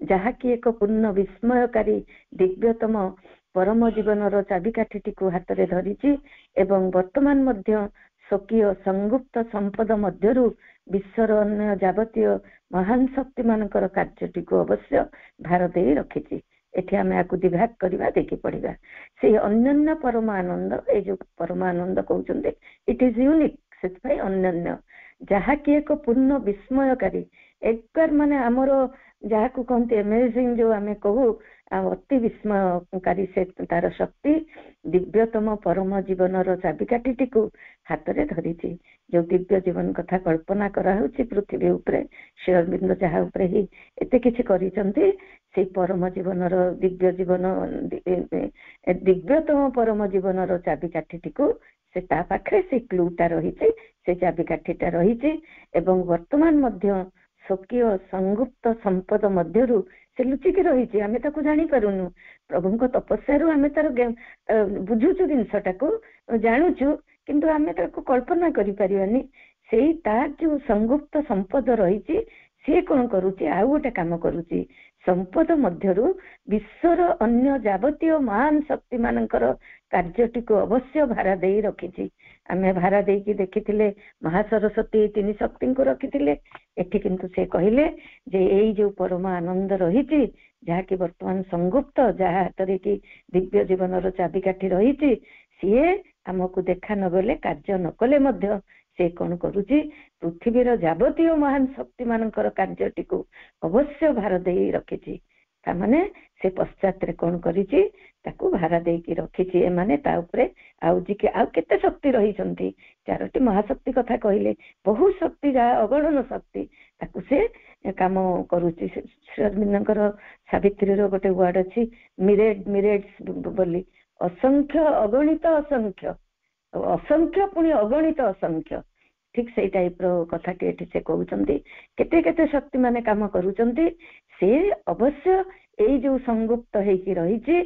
ଯାହାକି ଏକ ପୂର୍ଣ୍ଣ ବିସ୍ମୟକାରୀ ଦିବ୍ୟତମ ପରମ ଜୀବନର ଚାବିକାଠିଟିକୁ ହାତରେ ଧରିଛି ଏବଂ ବର୍ତ୍ତମାନ ମଧ୍ୟ ସ୍ୱକୀୟ ସଂଗୁପ୍ତ ସମ୍ପଦ ମଧ୍ୟରୁ ବିଶ୍ୱର ଅନ୍ୟ ଯାବତୀୟ ମହାନ ଶକ୍ତି ମାନଙ୍କର କାର୍ଯ୍ୟଟିକୁ ଅବଶ୍ୟ ଭାର ଦେଇ ରଖିଛି। ଏଠି ଆମେ ଆକୁ ବିଭାଗ କରିବା, ଦେଖି ପଢିବା। ସେଇ ଅନନ୍ୟ ପରମ ଆନନ୍ଦ, ଏଇ ଯୋଉ ପରମ ଆନନ୍ଦ କହୁଛନ୍ତି, ଇଟ୍ ଇଜ ୟୁନିକ୍, ସେଥିପାଇଁ ଅନନ୍ୟ, ଯାହାକି ଏକ ପୂର୍ଣ୍ଣ ବିସ୍ମୟକାରୀ, ଏକବାର ମାନେ ଆମର ଯାହାକୁ କହନ୍ତି ଏମେଜିଂ, ଯୋଉ ଆମେ କହୁ, ଆଉ ଅତି ବିସ୍ମୟକାରୀ ସେ ତାର ଶକ୍ତି ଦିବ୍ୟତମ ପରମ ଜୀବନର ଚାବିକାଠିଟିକୁ ହାତରେ ଧରିଛି। ଯୋଉ ଦିବ୍ୟ ଜୀବନ କଥା କଳ୍ପନା କରାହଉଛି ପୃଥିବୀ ଉପରେ, ଶ୍ରୀ ଅରବିନ୍ଦ ଯାହା ଉପରେ ହିଁ ଏତେ କିଛି କରିଛନ୍ତି, ସେଇ ପରମ ଜୀବନର ଦିବ୍ୟତମ ପରମ ଜୀବନର ଚାବିକାଠିଟିକୁ ସେ ତା ପାଖରେ ସେଇ କ୍ଲୁଟା ରହିଛି, ସେ ଚାବିକାଠିଟା ରହିଛି ଏବଂ ବର୍ତ୍ତମାନ ମଧ୍ୟ ସ୍ୱକୀୟ ସଂଗୁପ୍ତ ସମ୍ପଦ ମଧ୍ୟରୁ ସେ ଲୁଚିକି ରହିଛି। ଆମେ ତାକୁ ଜାଣିପାରୁନୁ। ପ୍ରଭୁଙ୍କ ତପସ୍ୟାରୁ ଆମେ ତାର ବୁଝୁଛୁ, ଜିନିଷଟାକୁ ଜାଣୁଛୁ, କିନ୍ତୁ ଆମେ ତାକୁ କଳ୍ପନା କରିପାରିବାନି। ସେଇ ତାର ଯୋଉ ସଂଗୁପ୍ତ ସମ୍ପଦ ରହିଛି, ସିଏ କଣ କରୁଛି? ଆଉ ଗୋଟେ କାମ କରୁଛି। ସମ୍ପଦ ମଧ୍ୟରୁ ବିଶ୍ୱର ଅନ୍ୟ ଯାବତୀୟ ମହାନ ଶକ୍ତି ମାନଙ୍କର କାର୍ଯ୍ୟଟିକୁ ଅବଶ୍ୟ ଭାରା ଦେଇ ରଖିଛି। ଆମେ ଭାରା ଦେଇକି ଦେଖିଥିଲେ ମହାସରସ୍ୱତୀ 3 ଶକ୍ତିଙ୍କୁ ରଖିଥିଲେ। ଏଠି କିନ୍ତୁ ସେ କହିଲେ ଯେ ଏଇ ଯୋଉ ପରମ ଆନନ୍ଦ ରହିଛି, ଯାହାକି ବର୍ତ୍ତମାନ ସଂଗୁପ୍ତ, ଯାହା ହାତରେ କି ଦିବ୍ୟ ଜୀବନର ଚାବିକାଠି ରହିଛି, ସିଏ ଆମକୁ ଦେଖା ନଗଲେ, କାର୍ଯ୍ୟ ନ କଲେ ମଧ୍ୟ ସେ କଣ କରୁଛି? ପୃଥିବୀର ଯାବତୀୟ ମହାନ ଶକ୍ତି ମାନଙ୍କର କାର୍ଯ୍ୟଟିକୁ ଅବଶ୍ୟ ଭାର ଦେଇ ରଖିଛି। ତାମାନେ ସେ ପଶ୍ଚାତରେ କଣ କରିଛି? ତାକୁ ଭାରା ଦେଇକି ରଖିଛି। ଏମାନେ ତା ଉପରେ ଆଉ କେତେ ଶକ୍ତି ରହିଛନ୍ତି? 4ଟି ମହାଶକ୍ତି କଥା କହିଲେ, ବହୁ ଶକ୍ତି, ଯାହା ଅଗଣନ ଶକ୍ତି, ତାକୁ ସେ କାମ କରୁଛି। ଶ୍ରୀ ଅରବିନ୍ଦଙ୍କର ସାବିତ୍ରୀର ଗୋଟେ ୱାର୍ଡ ଅଛି, ମିରେଡ୍ସ ବୋଲି, ଅସଂଖ୍ୟ, ଅଗଣିତ ଅସଂଖ୍ୟ, ଅସଂଖ୍ୟ ପୁଣି ଅଗଣିତ ଅସଂଖ୍ୟ। ଠିକ ସେଇ ଟାଇପର କଥାଟି ଏଠି ସେ କହୁଛନ୍ତି। କେତେ କେତେ ଶକ୍ତି ମାନେ କାମ କରୁଛନ୍ତି। ସେ ଅବଶ୍ୟ ଏଇ ଯୋଉ ସଂଗୁପ୍ତ ହେଇକି ରହିଛି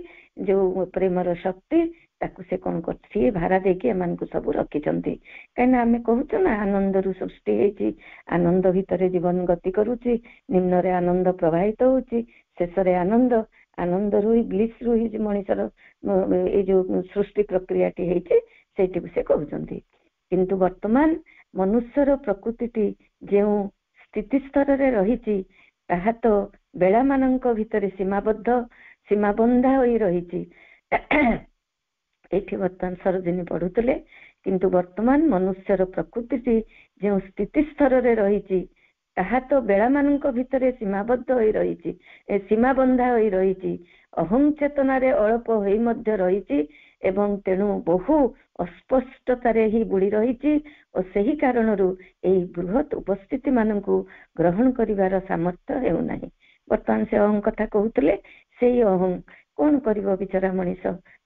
ଯୋଉ ପ୍ରେମର ଶକ୍ତି, ତାକୁ ସେ କଣ କରୁଛି, ସିଏ ଭାରା ଦେଇକି ଏମାନଙ୍କୁ ସବୁ ରଖିଛନ୍ତି। କାହିଁକିନା ଆମେ କହୁଛୁ ନା ଆନନ୍ଦରୁ ସୃଷ୍ଟି ହେଇଛି, ଆନନ୍ଦ ଭିତରେ ଜୀବନ ଗତି କରୁଛି, ନିମ୍ନରେ ଆନନ୍ଦ ପ୍ରବାହିତ ହଉଛି, ଶେଷରେ ଆନନ୍ଦ, ଆନନ୍ଦରୁ ହିଁ ବ୍ଲିସରୁ ହିଁ ମଣିଷର ଏଇ ଯୋଉ ସୃଷ୍ଟି ପ୍ରକ୍ରିୟାଟି ହେଇଛି ସେଇଟିକୁ ସେ କହୁଛନ୍ତି। କିନ୍ତୁ ବର୍ତ୍ତମାନ ମନୁଷ୍ୟର ପ୍ରକୃତିଟି ଯେଉଁ ସ୍ଥିତି ସ୍ତରରେ ରହିଛି ତାହା ତ ବେଳାମାନଙ୍କ ଭିତରେ ସୀମାବନ୍ଧା ହୋଇ ରହିଛି। ଏଇଠି ବର୍ତ୍ତମାନ ସରୋଜିନୀ ପଢୁଥିଲେ, କିନ୍ତୁ ବର୍ତ୍ତମାନ ମନୁଷ୍ୟର ପ୍ରକୃତିଟି ଯେଉଁ ସ୍ଥିତି ସ୍ତରରେ ରହିଛି ତାହା ତ ବେଳାମାନଙ୍କ ଭିତରେ ସୀମାବଦ୍ଧ ହୋଇ ରହିଛି, ସୀମାବନ୍ଧା ହୋଇ ରହିଛି, ଅହଂ ଚେତନାରେ ଅଳପ ହୋଇ ମଧ୍ୟ ରହିଛି ଏବଂ ତେଣୁ ବହୁ ଅସ୍ପଷ୍ଟତାରେ ହିଁ ବୁଡ଼ି ରହିଛି ଓ ସେହି କାରଣରୁ ଏହି ବୃହତ୍ ଉପସ୍ଥିତି ମାନଙ୍କୁ ଗ୍ରହଣ କରିବାର ସାମର୍ଥ୍ୟ ହେଉନାହିଁ। ବର୍ତ୍ତମାନ ସେ ଅହଂ କଥା କହୁଥିଲେ। ସେଇ ଅହଂ କଣ କରିବ ବିଚରା ମଣିଷ?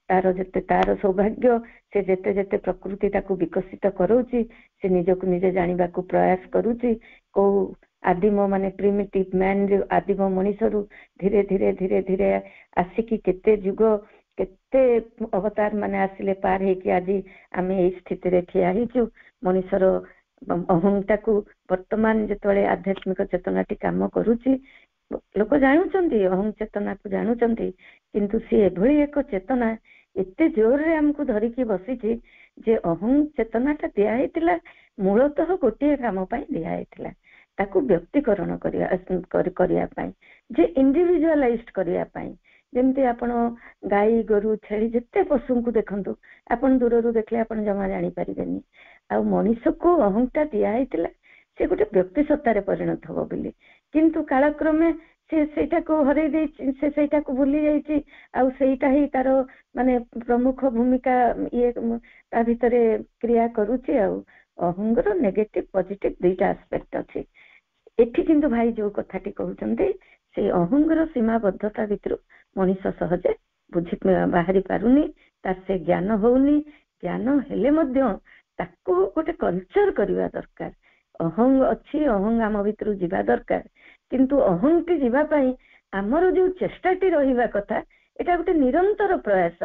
ତାର ସୌଭାଗ୍ୟ, ସେ ଯେତେ ଯେତେ ପ୍ରକୃତି ତାକୁ ବିକଶିତ କରଉଛି, ସେ ନିଜକୁ ନିଜେ ଜାଣିବାକୁ ପ୍ରୟାସ କରୁଛି। କୋଉ ଆଦିମ ମାନେ ପ୍ରିମିଟିଭ ମ୍ୟାନ, ଆଦିମ ମଣିଷରୁ ଧୀରେ ଧୀରେ ଧୀରେ ଧୀରେ ଆସିକି କେତେ ଯୁଗ କେତେ ଅବତାର ମାନେ ଆସିଲେ ପାର ହେଇକି ଆଜି ଆମେ ଏଇ ସ୍ଥିତିରେ ଠିଆ ହେଇଛୁ। ମଣିଷର ଅହଂଟାକୁ ବର୍ତ୍ତମାନ ଯେତେବେଳେ ଆଧ୍ୟାତ୍ମିକ ଚେତନାଟି କାମ କରୁଛି, ଲୋକ ଜାଣୁଛନ୍ତି, ଅହଂ ଚେତନାକୁ ଜାଣୁଛନ୍ତି, କିନ୍ତୁ ସେ ଏଭଳି ଏକ ଚେତନା ଏତେ ଜୋରରେ ଆମକୁ ଧରିକି ବସିଛି ଯେ ଅହଂ ଚେତନାଟା ଦିଆହେଇଥିଲା ମୂଳତଃ ଗୋଟିଏ କାମ ପାଇଁ ଦିଆହେଇଥିଲା, ତାକୁ ବ୍ୟକ୍ତିକରଣ କରିବା ପାଇଁ, ଯେ ଇଣ୍ଡିଭିଜୁଆଲାଇଜଡ କରିବା ପାଇଁ। ଯେମିତି ଆପଣ ଗାଈ ଗୋରୁ ଛେଳି ଯେତେ ପଶୁଙ୍କୁ ଦେଖନ୍ତୁ, ଆପଣ ଦୂରରୁ ଦେଖିଲେ ଆପଣ ଜମା ଜାଣିପାରିବେନି। ଆଉ ମଣିଷକୁ ଅହଂଟା ଦିଆହେଇଥିଲା ସେ ଗୋଟେ ବ୍ୟକ୍ତି ସତ୍ତାରେ ପରିଣତ ହବ ବୋଲି, କିନ୍ତୁ କାଳକ୍ରମେ ସେ ସେଇଟାକୁ ହରେଇ ଦେଇଛି, ସେ ସେଇଟାକୁ ଭୁଲି ଯାଇଛି। ଆଉ ସେଇଟା ହିଁ ତାର ମାନେ ପ୍ରମୁଖ ଭୂମିକା ତା ଭିତରେ କ୍ରିୟା କରୁଛି। ଆଉ ଅହଂର ନେଗେଟିଭ ପଜିଟିଭ ଦୁଇଟା ଆସ୍ପେକ୍ଟ ଅଛି ଏଠି। କିନ୍ତୁ ଭାଇ ଯୋଉ କଥାଟି କହୁଛନ୍ତି, ସେଇ ଅହଂର ସୀମାବଦ୍ଧତା ଭିତରୁ ମଣିଷ ସହଜେ ବାହାରି ପାରୁନି, ତାର ସେ ଜ୍ଞାନ ହଉନି। ଜ୍ଞାନ ହେଲେ ମଧ୍ୟ ତାକୁ ଗୋଟେ କଲଚର କରିବା ଦରକାର। ଅହଂ ଅଛି, ଅହଂ ଆମ ଭିତରୁ ଯିବା ଦରକାର, କିନ୍ତୁ ଅହଂଟି ଯିବା ପାଇଁ ଆମର ଯୋଉ ଚେଷ୍ଟାଟି ରହିବା କଥା, ଏଟା ଗୋଟେ ନିରନ୍ତର ପ୍ରୟାସ।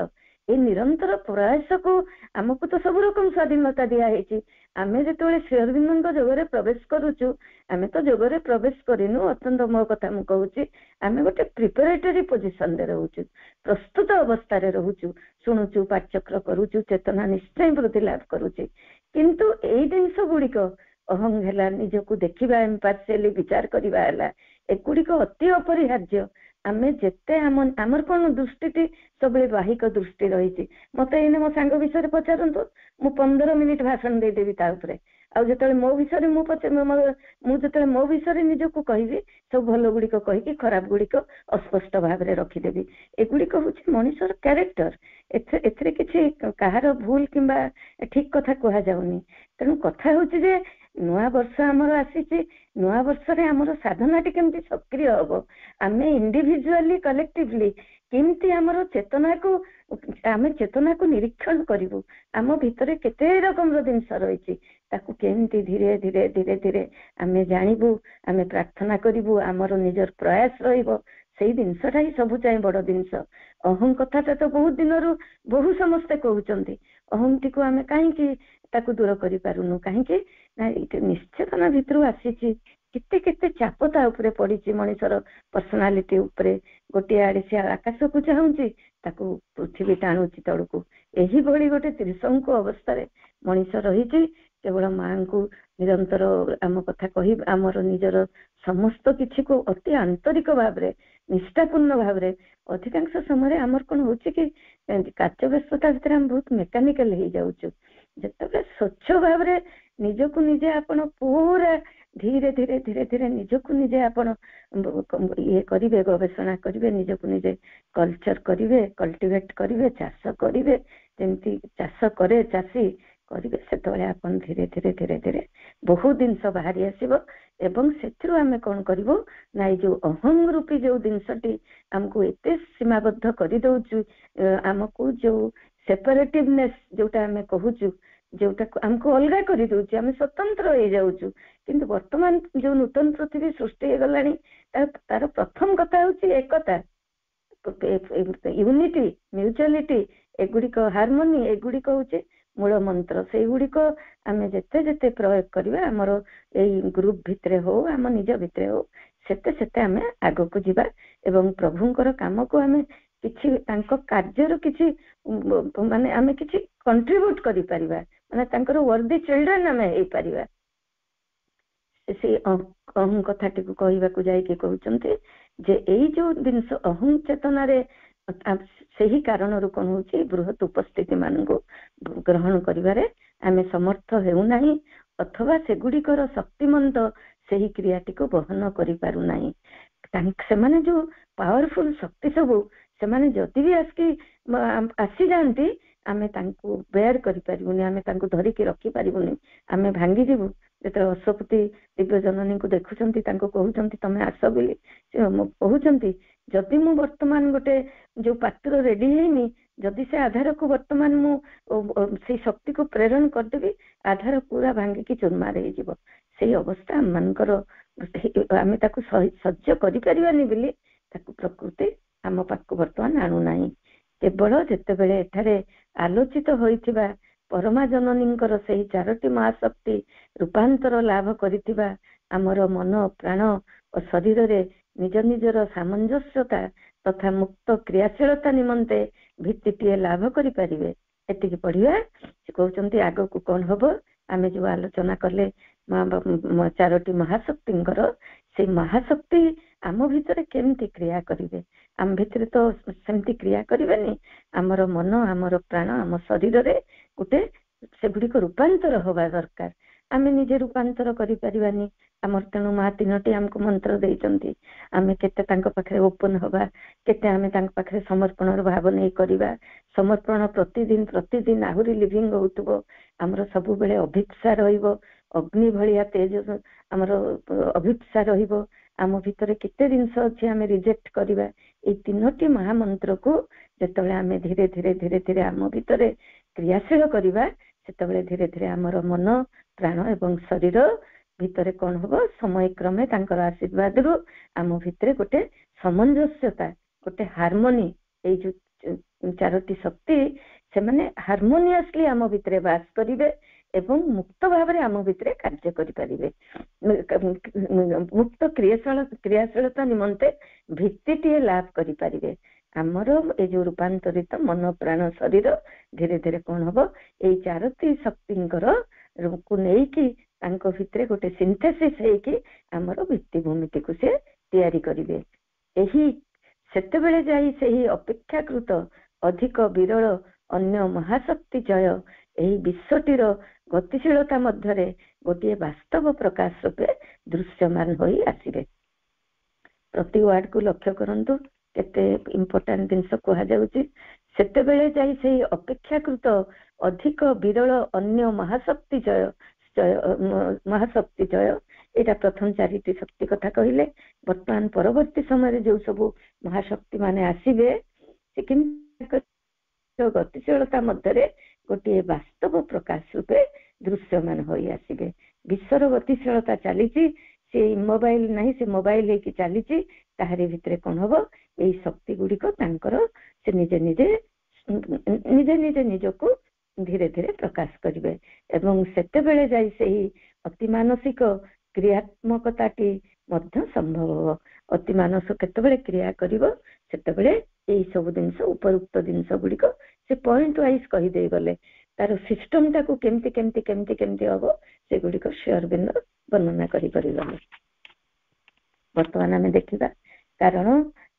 এই ନିରନ୍ତର ପ୍ରୟାସକୁ ଆମକୁ ତ ସବୁ ରକମ ସ୍ୱାଧୀନତା ଦିଆହେଇଛି। ଆମେ ଯେତେବେଳେ ଶ୍ରୀ ଅରବିନ୍ଦଙ୍କ ଯୋଗରେ ପ୍ରବେଶ କରୁଛୁ, ଆମେ ତ ଯୋଗରେ ପ୍ରବେଶ କରିନୁ, ଅତ୍ୟନ୍ତ ମୋ କଥା ମୁଁ କହୁଛି, ଆମେ ଗୋଟେ ପ୍ରିପାରେଟରୀ ପୋଜିସନରେ ରହୁଛୁ, ପ୍ରସ୍ତୁତ ଅବସ୍ଥାରେ ରହୁଛୁ, ଶୁଣୁଛୁ, ପାଠଚକ୍ର କରୁଛୁ, ଚେତନା ନିଶ୍ଚୟ ବୃଦ୍ଧି ଲାଭ କରୁଛି। କିନ୍ତୁ ଏଇ ଜିନିଷ ଗୁଡିକ ଅହଂ ହେଲା, ନିଜକୁ ଦେଖିବା, ଇମ୍ପାର୍ସିଆଲି ବିଚାର କରିବା ହେଲା, ଏଗୁଡିକ ଅତି ଅପରିହାର୍ଯ୍ୟ। ଆମେ ଯେତେ ଆମର କଣ ଦୃଷ୍ଟିଟି ସବୁବେଳେ ବାହିକ ଦୃଷ୍ଟି ରହିଛି। ମତେ ଏଇନେ ମୋ ସାଙ୍ଗ ବିଷୟରେ ପଚାରନ୍ତୁ, ମୁଁ 15 ମିନିଟ ଭାଷଣ ଦେଇଦେବି ତା ଉପରେ। ଆଉ ଯେତେବେଳେ ମୋ ବିଷୟରେ ମୁଁ ଯେତେବେଳେ ମୋ ବିଷୟରେ ନିଜକୁ କହିବି, ସବୁ ଭଲ ଗୁଡିକ କହିକି ଖରାପ ଗୁଡିକ ଅସ୍ପଷ୍ଟ ଭାବରେ ରଖିଦେବି। ଏଗୁଡିକ ହଉଛି ମଣିଷର କ୍ୟାରେକ୍ଟର। ଏଥିରେ କିଛି କାହାର ଭୁଲ କିମ୍ବା ଠିକ କଥା କୁହାଯାଉନି। ତେଣୁ କଥା ହଉଛି ଯେ ନୂଆ ବର୍ଷ ଆମର ଆସିଛି, ନୂଆ ବର୍ଷରେ ଆମର ସାଧନାଟି କେମିତି ସକ୍ରିୟ ହବ, ଆମେ ଇଣ୍ଡିଭିଜୁଆଲି କଲେକ୍ଟିଭଲି କେମିତି ଆମର ଚେତନାକୁ ନିରୀକ୍ଷଣ କରିବୁ, ଆମ ଭିତରେ କେତେ ରକମର ଜିନିଷ ରହିଛି, ତାକୁ କେମିତି ଧୀରେ ଧୀରେ ଧୀରେ ଧୀରେ ଆମେ ଜାଣିବୁ, ଆମେ ପ୍ରାର୍ଥନା କରିବୁ, ଆମର ନିଜର ପ୍ରୟାସ ରହିବ। ସେଇ ଜିନିଷଟା ହିଁ ସବୁ ଚାହିଁ ବଡ ଜିନିଷ। ଅହଂ କଥାଟା ତ ବହୁତ ଦିନରୁ ବହୁ ସମସ୍ତେ କହୁଛନ୍ତି, ଅହଂଟିକୁ ଆମେ କାହିଁକି ତାକୁ ଦୂର କରିପାରୁନୁ? କାହିଁକି ନା ଏଇଟା ନିଶ୍ଚେତନା ଭିତରୁ ଆସିଛି। କେତେ କେତେ ଚାପ ତା ଉପରେ ପଡିଛି ମଣିଷର ପର୍ସନାଲିଟି ଉପରେ। ଗୋଟିଏ ଆଡେ ସେ ଆକାଶକୁ ଚାହୁଁଛି, ତାକୁ ପୃଥିବୀ ଟାଣୁଛି ତଳକୁ। ଏହିଭଳି ଗୋଟେ ତ୍ରିଶଙ୍କୁ ଅବସ୍ଥାରେ ମଣିଷ ରହିଛି। କେବଳ ମାଙ୍କୁ ନିରନ୍ତର ଆମ କଥା କହି ଆମର ନିଜର ସମସ୍ତ କିଛିକୁ ଅତି ଆନ୍ତରିକ ଭାବରେ, ନିଷ୍ଠାପୂର୍ଣ୍ଣ ଭାବରେ, ଅଧିକାଂଶ ସମୟରେ ଆମର କଣ ହଉଛି କି କାର୍ଯ୍ୟ ବ୍ୟସ୍ତତା ଭିତରେ ଆମେ ବହୁତ ମେକାନିକାଲ ହେଇଯାଉଛୁ। ଯେତେବେଳେ ସ୍ୱଚ୍ଛ ଭାବରେ ନିଜକୁ ନିଜେ ଆପଣ ପୁରା ଧୀରେ ଧୀରେ ଧୀରେ ଧୀରେ ନିଜକୁ ନିଜେ ଆପଣ ଇଏ କରିବେ, ଗବେଷଣା କରିବେ, ନିଜକୁ ନିଜେ କଲଚର କରିବେ, କଲ୍ଟିଭେଟ କରିବେ, ଚାଷ କରିବେ, ଯେମିତି ଚାଷ କରେ ଚାଷୀ କରିବେ, ସେତେବେଳେ ଆପଣ ଧୀରେ ଧୀରେ ଧୀରେ ଧୀରେ ବହୁତ ଜିନିଷ ବାହାରି ଆସିବ। ଏବଂ ସେଥିରୁ ଆମେ କଣ କରିବୁ ନା ଏଇ ଯୋଉ ଅହଂ ରୂପୀ ଯୋଉ ଜିନିଷଟି ଆମକୁ ଏତେ ସୀମାବଦ୍ଧ କରିଦଉଛୁ, ଆମକୁ ଯୋଉ ସେପାରେଟିଭନେସ୍ ଯୋଉଟା ଆମେ କହୁଛୁ, ଯୋଉଟାକୁ ଆମକୁ ଅଲଗା କରିଦଉଛି, ଆମେ ସ୍ୱତନ୍ତ୍ର ହେଇଯାଉଛୁ। କିନ୍ତୁ ବର୍ତ୍ତମାନ ଯୋଉ ନୂତନ ପୃଥିବୀ ସୃଷ୍ଟି ହେଇଗଲାଣି, ତାର ପ୍ରଥମ କଥା ହଉଛି ଏକତା, ୟୁନିଟି, ମ୍ୟୁଚୁଆଲିଟି, ଏଗୁଡିକ ହାରମୋନି, ଏଗୁଡିକ ହଉଛି ମୂଳ ମନ୍ତ୍ର। ସେଇଗୁଡିକ ଆମେ ଯେତେ ଯେତେ ପ୍ରୟୋଗ କରିବା ଆମର ଏଇ ଗ୍ରୁପ ଭିତରେ ହଉ ଆମ ନିଜ ଭିତରେ ହଉ ସେତେ ସେତେ ଆମେ ଆଗକୁ ଯିବା ଏବଂ ପ୍ରଭୁଙ୍କର କାମକୁ ଆମେ କିଛି ତାଙ୍କ କାର୍ଯ୍ୟରୁ କିଛି ମାନେ ଆମେ କିଛି କଣ୍ଟ୍ରିବ୍ୟୁଟ କରିପାରିବା, ମାନେ ତାଙ୍କର ୱର୍ଦି ଚିଲଡ୍ରେନ ଆମେ ହେଇପାରିବା। ସେଇ ଅହଂ କଥାଟିକୁ କହିବାକୁ ଯାଇକି କହୁଛନ୍ତି ଯେ ଏଇ ଯୋଉ ଜିନିଷ ଅହଂ ଚେତନାରେ ସେହି କାରଣରୁ କଣ ହଉଛି ବୃହତ ଉପସ୍ଥିତି ମାନଙ୍କୁ ଗ୍ରହଣ କରିବାରେ ଆମେ ସମର୍ଥ ହେଉନାହିଁ ଅଥବା ସେଗୁଡିକର ଶକ୍ତିମନ୍ତ ସେହି କ୍ରିୟାଟିକୁ ବହନ କରିପାରୁନାହିଁ। ସେମାନେ ଯୋଉ ପାୱାରଫୁଲ ଶକ୍ତି ସବୁ ସେମାନେ ଯଦି ବି ଆସିଯାଆନ୍ତି ଆମେ ତାଙ୍କୁ ବେୟାର କରିପାରିବୁନି, ଆମେ ତାଙ୍କୁ ଧରିକି ରଖିପାରିବୁନି, ଆମେ ଭାଙ୍ଗିଯିବୁ। ଯେତେବେଳେ ଅଶ୍ୱପତି ଦିବ୍ୟ ଜନନୀଙ୍କୁ ଦେଖୁଛନ୍ତି ତାଙ୍କୁ କହୁଛନ୍ତି ତମେ ଆସ ବୋଲି, କହୁଛନ୍ତି ଯଦି ମୁଁ ବର୍ତ୍ତମାନ ଗୋଟେ ଯୋଉ ପାତ୍ର ରେଡି ହେଇନି, ଯଦି ସେ ଆଧାରକୁ ବର୍ତ୍ତମାନ ମୁଁ ସେଇ ଶକ୍ତିକୁ ପ୍ରେରଣ କରିଦେବି ଆଧାର ପୁରା ଭାଙ୍ଗିକି ଚୁରମାର ହେଇଯିବ। ସେଇ ଅବସ୍ଥା ଆମମାନଙ୍କର, ଆମେ ତାକୁ ସହ୍ୟ କରିପାରିବାନି ବୋଲି ତାକୁ ପ୍ରକୃତି ଆମ ପାଖକୁ ବର୍ତ୍ତମାନ ଆଣୁନାହିଁ। କେବଳ ଯେତେବେଳେ ଏଠାରେ ଆଲୋଚିତ ହୋଇଥିବା ପରମା ଜନନୀଙ୍କର ସେହି 4ଟି ମହାଶକ୍ତି ରୂପାନ୍ତର ଲାଭ କରିଥିବା ଆମର ମନ ପ୍ରାଣ ଓ ଶରୀରରେ ନିଜ ନିଜର ସାମଞ୍ଜସ୍ୟତା ତଥା ମୁକ୍ତ କ୍ରିୟାଶୀଳତା ନିମନ୍ତେ ଭିତ୍ତିଟିଏ ଲାଭ କରିପାରିବେ। ଏତିକି ପଢିବା। ସେ କହୁଛନ୍ତି ଆଗକୁ କଣ ହବ, ଆମେ ଯୋଉ ଆଲୋଚନା କଲେ 4ଟି ମହାଶକ୍ତିଙ୍କର, ସେଇ ମହାଶକ୍ତି ଆମ ଭିତରେ କେମିତି କ୍ରିୟା କରିବେ। ଆମ ଭିତରେ ତ ସେମିତି କ୍ରିୟା କରିବେନି, ଆମର ମନ ଆମର ପ୍ରାଣ ଆମ ଶରୀରରେ ଗୋଟେ ସେଗୁଡିକ ରୂପାନ୍ତର ହବା ଦରକାର। ଆମେ ନିଜେ ରୂପାନ୍ତର କରିପାରିବାନି, ଆମର ତେଣୁ ମା 3ଟି ଆମକୁ ମନ୍ତ୍ର ଦେଇଛନ୍ତି। ଆମେ କେତେ ତାଙ୍କ ପାଖରେ ଓପନ ହବା, କେତେ ଆମେ ତାଙ୍କ ପାଖରେ ସମର୍ପଣର ଭାବ ନେଇ କରିବା। ସମର୍ପଣ ପ୍ରତିଦିନ ଆହୁରି ଲିଭିଙ୍ଗ ହଉଥିବ। ଆମର ସବୁବେଳେ ଅଭିପ୍ସା ରହିବ, ଅଗ୍ନି ଭଳିଆ ତେଜ ଆମର ଅଭିପ୍ସା ରହିବ। ଆମ ଭିତରେ କେତେ ଜିନିଷ ଅଛି ଆମେ ରିଜେକ୍ଟ କରିବା। ଏଇ 3ଟି ମହାମନ୍ତ୍ରକୁ ଯେତେବେଳେ ଆମେ ଧୀରେ ଧୀରେ ଧୀରେ ଧୀରେ ଆମ ଭିତରେ କ୍ରିୟାଶୀଳ କରିବା, ସେତେବେଳେ ଧୀରେ ଧୀରେ ଆମର ମନ ପ୍ରାଣ ଏବଂ ଶରୀର ଭିତରେ କଣ ହବ, ସମୟ କ୍ରମେ ତାଙ୍କର ଆଶୀର୍ବାଦରୁ ଆମ ଭିତରେ ଗୋଟେ ସାମଞ୍ଜସ୍ୟତା, ଗୋଟେ ହାରମୋନି, ଏଇ ଯୋଉ 4ଟି ଶକ୍ତି ସେମାନେ ହାରମୋନିୟସଲି ଆମ ଭିତରେ ବାସ କରିବେ ଏବଂ ମୁକ୍ତ ଭାବରେ ଆମ ଭିତରେ କାର୍ଯ୍ୟ କରିପାରିବେ। ମୁକ୍ତ କ୍ରିୟାଶୀଳତା ନିମନ୍ତେ ଭିତ୍ତିଟିଏ ଲାଭ କରିପାରିବେ। ଆମର ଏଇ ଯୋଉ ରୂପାନ୍ତରିତ ମନ ପ୍ରାଣ ଶରୀର ଧୀରେ ଧୀରେ କଣ ହବ, ଏଇ 4ଟି ଶକ୍ତିଙ୍କର କୁ ନେଇକି ତାଙ୍କ ଭିତରେ ଗୋଟେ ସିନ୍ଥେସିସ୍ ହେଇକି ଆମର ଭିତ୍ତିଭୂମିଟିକୁ ସେ ତିଆରି କରିବେ। ଏହି ସେତେବେଳେ ଯାଇ ସେହି ଅପେକ୍ଷାକୃତ ଅଧିକ ବିରଳ ଅନ୍ୟ ମହାଶକ୍ତି ଜୟ ଏହି ବିଶ୍ୱଟିର ଗତିଶୀଳତା ମଧ୍ୟରେ ଗୋଟିଏ ବାସ୍ତବ ପ୍ରକାଶ ରୂପେ ଦୃଶ୍ୟମାନ ହୋଇ ଆସିବେ। ପ୍ରତି ୱାର୍ଡକୁ ଲକ୍ଷ୍ୟ କରନ୍ତୁ, କେତେ ଇମ୍ପୋର୍ଟାଣ୍ଟ ଜିନିଷ କୁହାଯାଉଛି। ସେତେବେଳେ ଯାଇ ସେହି ଅପେକ୍ଷାକୃତ ଅଧିକ ବିରଳ ଅନ୍ୟ ମହାଶକ୍ତି ଜୟ, ଏଇଟା ପ୍ରଥମ 4ଟି ଶକ୍ତି କଥା କହିଲେ। ବର୍ତ୍ତମାନ ପରବର୍ତ୍ତୀ ସମୟରେ ଯୋଉ ସବୁ ମହାଶକ୍ତି ମାନେ ଆସିବେ, ସେ କିନ୍ତୁ ଗତିଶୀଳତା ମଧ୍ୟରେ ଗୋଟିଏ ବାସ୍ତବ ପ୍ରକାଶ ରୂପେ ଦୃଶ୍ୟମାନ ହୋଇ ଆସିବେ। ବିଶ୍ୱର ଗତିଶୀଳତା ଚାଲିଛି, ସେ ମୋବାଇଲ ନାହିଁ, ସେ ମୋବାଇଲ ହେଇକି ଚାଲିଛି। ତାହାରି ଭିତରେ କଣ ହବ, ଏଇ ଶକ୍ତି ଗୁଡିକ ତାଙ୍କର ସେ ନିଜେ ନିଜେ ନିଜକୁ ଧୀରେ ଧୀରେ ପ୍ରକାଶ କରିବେ ଏବଂ ସେତେବେଳେ ଯାଇ ସେହି ଅତି ମାନସିକ କ୍ରିୟାତ୍ମକତାଟି ମଧ୍ୟ ସମ୍ଭବ ହବ। ଅତି ମାନସ କେତେବେଳେ କ୍ରିୟା କରିବ, ସେତେବେଳେ ଏଇ ସବୁ ଜିନିଷ, ଉପରୁକ୍ତ ଜିନିଷ ଗୁଡିକ ସେ ପଏଣ୍ଟ ୱାଇଜ କହିଦେଇ ଗଲେ। ତାର ସିଷ୍ଟମଟାକୁ କେମିତି କେମିତି କେମିତି କେମିତି ହବ ସେଗୁଡିକ ଶ୍ରୀ ଅରବିନ୍ଦ ବର୍ଣ୍ଣନା କରିପାରିଗଲେ। ବର୍ତ୍ତମାନ ଆମେ ଦେଖିବା, କାରଣ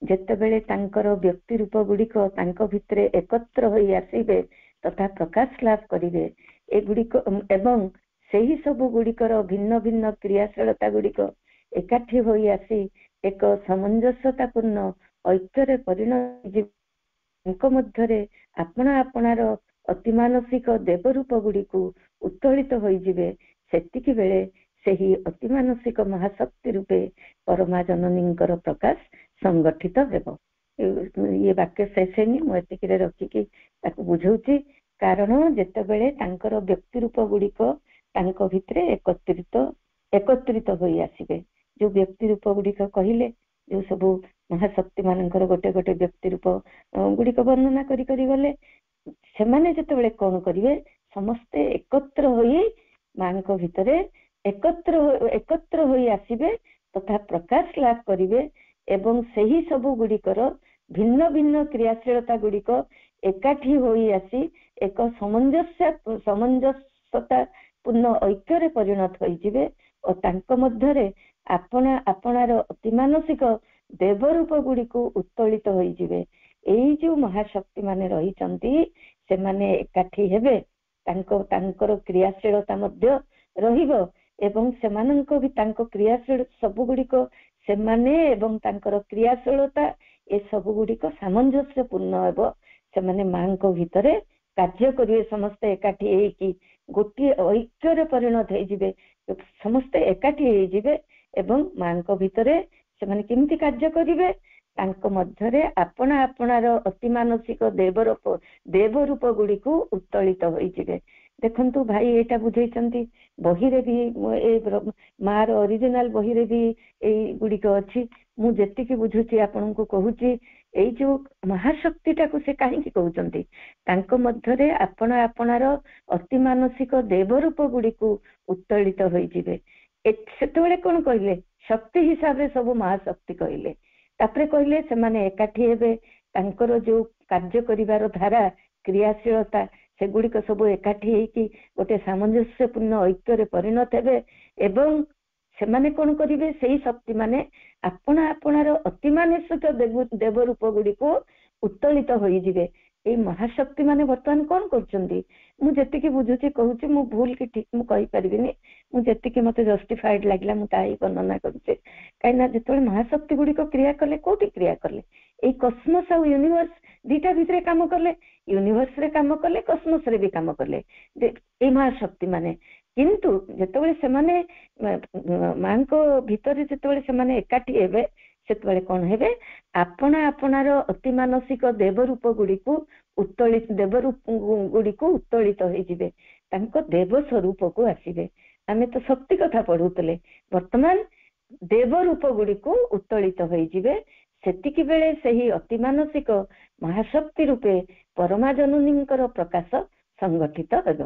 ଯେତେବେଳେ ତାଙ୍କର ବ୍ୟକ୍ତି ରୂପ ଗୁଡିକ ତାଙ୍କ ଭିତରେ ଏକତ୍ର ହୋଇ ଆସିବେ ତଥା ପ୍ରକାଶ ଲାଭ କରିବେ, ଏଗୁଡିକ ଏବଂ ସେହି ସବୁ ଗୁଡିକର ଭିନ୍ନ ଭିନ୍ନ କ୍ରିୟାଶୀଳତା ଗୁଡିକ ଏକାଠି ହୋଇ ଆସି ଏକ ସାମଞ୍ଜସ୍ୟତାପୂର୍ଣ୍ଣ ଐକ୍ୟରେ ପରିଣତ, ତାଙ୍କ ମଧ୍ୟରେ ଆପଣା ଆପଣାର ଅତିମାନସିକ ଦେବରୂପ ଗୁଡିକୁ ଉତ୍ତୋଳିତ ହୋଇଯିବେ। ସେତିକି ବେଳେ ସେହି ଅତିମାନସିକ ମହାଶକ୍ତି ରୂପେ ପରମା ଜନନୀଙ୍କର ପ୍ରକାଶ ସଂଗଠିତ ହେବ। ଇଏ ବାକ୍ୟ ଶେଷ ହେଇନି, ମୁଁ ଏତିକିରେ ରଖିକି ତାକୁ ବୁଝଉଛି। କାରଣ ଯେତେବେଳେ ତାଙ୍କର ବ୍ୟକ୍ତି ରୂପ ଗୁଡିକ ତାଙ୍କ ଭିତରେ ଏକତ୍ରିତ ହୋଇ ଆସିବେ, ଯୋଉ ବ୍ୟକ୍ତି ରୂପ ଗୁଡିକ କହିଲେ, ଯୋଉ ସବୁ ମହାଶକ୍ତି ମାନଙ୍କର ଗୋଟେ ଗୋଟେ ବ୍ୟକ୍ତି ରୂପ ଗୁଡିକ ବର୍ଣ୍ଣନା କରି ଗଲେ, ସେମାନେ ଯେତେବେଳେ କଣ କରିବେ, ସମସ୍ତେ ଏକତ୍ର ହୋଇ ମାଙ୍କ ଭିତରେ ଏକତ୍ର ହୋଇ ଆସିବେ ତଥା ପ୍ରକାଶ ଲାଭ କରିବେ ଏବଂ ସେହି ସବୁ ଗୁଡ଼ିକର ଭିନ୍ନ ଭିନ୍ନ କ୍ରିୟାଶୀଳତା ଗୁଡ଼ିକ ଏକାଠି ହୋଇ ଆସି ଏକ ସାମଞ୍ଜସ୍ୟତା ପୂର୍ଣ୍ଣ ଐକ୍ୟରେ ପରିଣତ ହୋଇଯିବେ ଓ ତାଙ୍କ ମଧ୍ୟରେ ଆପଣାର ଅତିମାନସିକ ଦେବରୂପ ଗୁଡ଼ିକୁ ଉତ୍ତୋଳିତ ହୋଇଯିବେ। ଏଇ ଯୋଉ ମହାଶକ୍ତି ମାନେ ରହିଛନ୍ତି ସେମାନେ ଏକାଠି ହେବେ, ତାଙ୍କର କ୍ରିୟାଶୀଳତା ମଧ୍ୟ ରହିବ ଏବଂ ସେମାନଙ୍କ ବି ତାଙ୍କ କ୍ରିୟାଶୀଳ ସବୁ ଗୁଡ଼ିକ ସେମାନେ ଏବଂ ତାଙ୍କର କ୍ରିୟାଶୀଳତା ଏ ସବୁ ଗୁଡ଼ିକ ସାମଞ୍ଜସ୍ୟ ପୂର୍ଣ୍ଣ ହେବ। ସେମାନେ ମାଙ୍କ ଭିତରେ କାର୍ଯ୍ୟ କରିବେ, ସମସ୍ତେ ଏକାଠି ହେଇକି ଗୋଟିଏ ଐକ୍ୟରେ ପରିଣତ ହେଇଯିବେ, ସମସ୍ତେ ଏକାଠି ହେଇଯିବେ ଏବଂ ମାଙ୍କ ଭିତରେ ସେମାନେ କେମିତି କାର୍ଯ୍ୟ କରିବେ, ତାଙ୍କ ମଧ୍ୟରେ ଆପଣାର ଅତିମାନସିକ ଦେବରୂପ ଗୁଡ଼ିକୁ ଉତ୍ତୋଳିତ ହୋଇଯିବେ। ଦେଖନ୍ତୁ ଭାଇ, ଏଇଟା ବୁଝେଇଛନ୍ତି ବହିରେ ବି, ମାର ଅରିଜିନାଲ ବହିରେ ବି ଏଇ ଗୁଡ଼ିକ ଅଛି। ମୁଁ ଯେତିକି ବୁଝୁଛି ଆପଣଙ୍କୁ କହୁଛି, ଏଇ ଯୋଉ ମହାଶକ୍ତିଟାକୁ ସେ କାହିଁକି କହୁଛନ୍ତି, ତାଙ୍କ ମଧ୍ୟରେ ଆପଣାର ଅତିମାନସିକ ଦେବରୂପ ଗୁଡ଼ିକୁ ଉତ୍ତୋଳିତ ହୋଇଯିବେ। ସେତେବେଳେ କଣ କହିଲେ, ଶକ୍ତି ହିସାବରେ ସବୁ ମହାଶକ୍ତି କହିଲେ। ତାପରେ କହିଲେ ସେମାନେ ଏକାଠି ହେବେ, ତାଙ୍କର ଯୋଉ କାର୍ଯ୍ୟ କରିବାର ଧାରା କ୍ରିୟାଶୀଳତା ସେଗୁଡିକ ସବୁ ଏକାଠି ହେଇକି ଗୋଟେ ସାମଞ୍ଜସ୍ୟପୂର୍ଣ୍ଣ ଐକ୍ୟରେ ପରିଣତ ହେବେ ଏବଂ ସେମାନେ କଣ କରିବେ, ସେଇ ଶକ୍ତି ମାନେ ଆପଣାର ଅତିମାନସିକ ଦେବରୂପ ଗୁଡ଼ିକୁ ଉତ୍ତୋଳିତ ହୋଇଯିବେ। ଏଇ ମହାଶକ୍ତି ମାନେ ବର୍ତ୍ତମାନ କଣ କରୁଛନ୍ତି, ମୁଁ ଯେତିକି ବୁଝୁଛି କହୁଛି, ମୁଁ ଭୁଲ କି ଠିକ ମୁଁ କହିପାରିବିନି, ମୁଁ ଯେତିକି ମତେ ଜଷ୍ଟିଫାଇଡ ଲାଗିଲା ମୁଁ ତାହା ହିଁ ବର୍ଣ୍ଣନା କରୁଛି। କାହିଁକିନା ଯେତେବେଳେ ମହାଶକ୍ତି ଗୁଡ଼ିକ କ୍ରିୟା କଲେ, କୋଉଠି କ୍ରିୟା କଲେ, ଏଇ କସ୍ମୋସ ଆଉ ୟୁନିଭର୍ସ ଦିଟା ଭିତରେ କାମ କଲେ, ୟୁନିଭର୍ସରେ କାମ କଲେ, କସ୍ମୋସରେ ବି କାମ କଲେ ଏଇ ମହାଶକ୍ତି ମାନେ। କିନ୍ତୁ ଯେତେବେଳେ ସେମାନେ ମାଙ୍କ ଭିତରେ ଯେତେବେଳେ ସେମାନେ ଏକାଠି ହେବେ, ସେତେବେଳେ କଣ ହେବେ, ଆପଣାର ଅତିମାନସିକ ଦେବରୂପ ଗୁଡ଼ିକୁ ଉତ୍ତୋଳିତ ହେଇଯିବେ, ତାଙ୍କ ଦେବ ସ୍ୱରୂପକୁ ଆସିବେ। ଆମେ ତ ଶକ୍ତି କଥା ପଢୁଥିଲେ, ବର୍ତ୍ତମାନ ଦେବରୂପ ଗୁଡ଼ିକୁ ଉତ୍ତୋଳିତ ହୋଇଯିବେ। ସେତିକି ବେଳେ ସେହି ଅତିମାନସିକ ମହାଶକ୍ତି ରୂପେ ପରମା ଜନନୀଙ୍କର ପ୍ରକାଶ ସଂଗଠିତ ହେବ।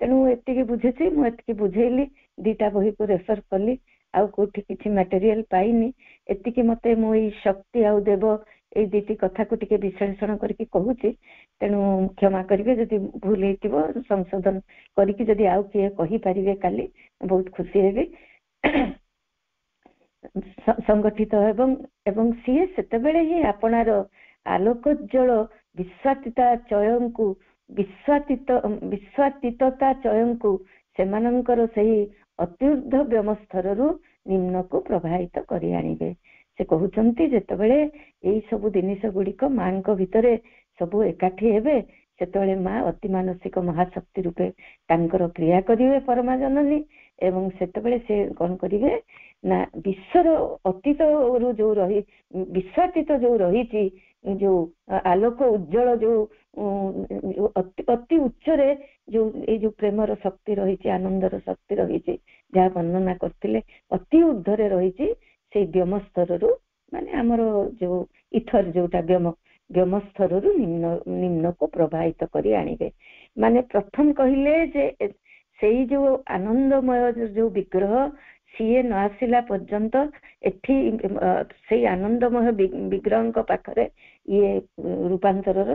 ତେଣୁ ଏତିକି ବୁଝୁଛି, ମୁଁ ଏତିକି ବୁଝେଇଲି, ଦିଟା ବହିକୁ ରେଫର କଲି, ଆଉ କୋଉଠି କିଛି ମ୍ୟାଟେରିଆଲ ପାଇନି। ଏତିକି ମତେ ମୁଁ ଏଇ ଶକ୍ତି ଆଉ ଦେବ ଏଇ ଦିଟି କଥାକୁ ଟିକେ ବିଶ୍ଳେଷଣ କରିକି କହୁଛି, ତେଣୁ କ୍ଷମା କରିବେ ଯଦି ଭୁଲ ହେଇଥିବ, ସଂଶୋଧନ କରିକି ଯଦି ଆଉ କିଏ କହିପାରିବେ କାଲି ବହୁତ ଖୁସି ହେବି। ସଂଗଠିତ ଏବଂ ସିଏ ସେତେବେଳେ ହିଁ ଆପଣାର ଆଲୋକୋଜ୍ଜଳ ବିଶ୍ୱାତୀତତା ଚୟଙ୍କୁ ସେମାନଙ୍କର ସେହି ଅତ୍ୟୁର୍ଦ୍ଧ ବ୍ୟମସ୍ତରରୁ ନିମ୍ନକୁ ପ୍ରବାହିତ କରି ଆଣିବେ। ସେ କହୁଛନ୍ତି ଯେତେବେଳେ ଏଇ ସବୁ ଜିନିଷ ଗୁଡ଼ିକ ମାଙ୍କ ଭିତରେ ସବୁ ଏକାଠି ହେବେ, ସେତେବେଳେ ମା ଅତିମାନସିକ ମହାଶକ୍ତି ରୂପେ ତାଙ୍କର କ୍ରିୟା କରିବେ ପରମା ଜନନୀ ଏବଂ ସେତେବେଳେ ସେ କଣ କରିବେ ନା, ବିଶ୍ୱର ଅତୀତରୁ ଯୋଉ ବିଶ୍ୱାତୀତ ଯୋଉ ରହିଛି, ଯୋଉ ଆଲୋକ ଉଜ୍ଜଳ ଯୋଉ ଅତି ଉଚ୍ଚରେ ଯୋଉ ଏଇ ଯୋଉ ପ୍ରେମର ଶକ୍ତି ରହିଛି, ଆନନ୍ଦର ଶକ୍ତି ରହିଛି, ଯାହା ବର୍ଣ୍ଣନା କରିଥିଲେ, ଅତି ଉର୍ଦ୍ଧ୍ୱରେ ରହିଛି, ସେଇ ବ୍ୟମସ୍ତରରୁ ମାନେ ଆମର ଯୋଉ ଇଥର ଯୋଉଟା ବ୍ୟମସ୍ତରରୁ ନିମ୍ନକୁ ପ୍ରବାହିତ କରି ଆଣିବେ। ମାନେ ପ୍ରଥମ କହିଲେ ଯେ ସେଇ ଯୋଉ ଆନନ୍ଦମୟ ଯୋଉ ବିଗ୍ରହ ସିଏ ନ ଆସିଲା ପର୍ଯ୍ୟନ୍ତ ଏଠି ସେଇ ଆନନ୍ଦମୟ ବିଗ୍ରହଙ୍କ ପାଖରେ ଇଏ ରୂପାନ୍ତରର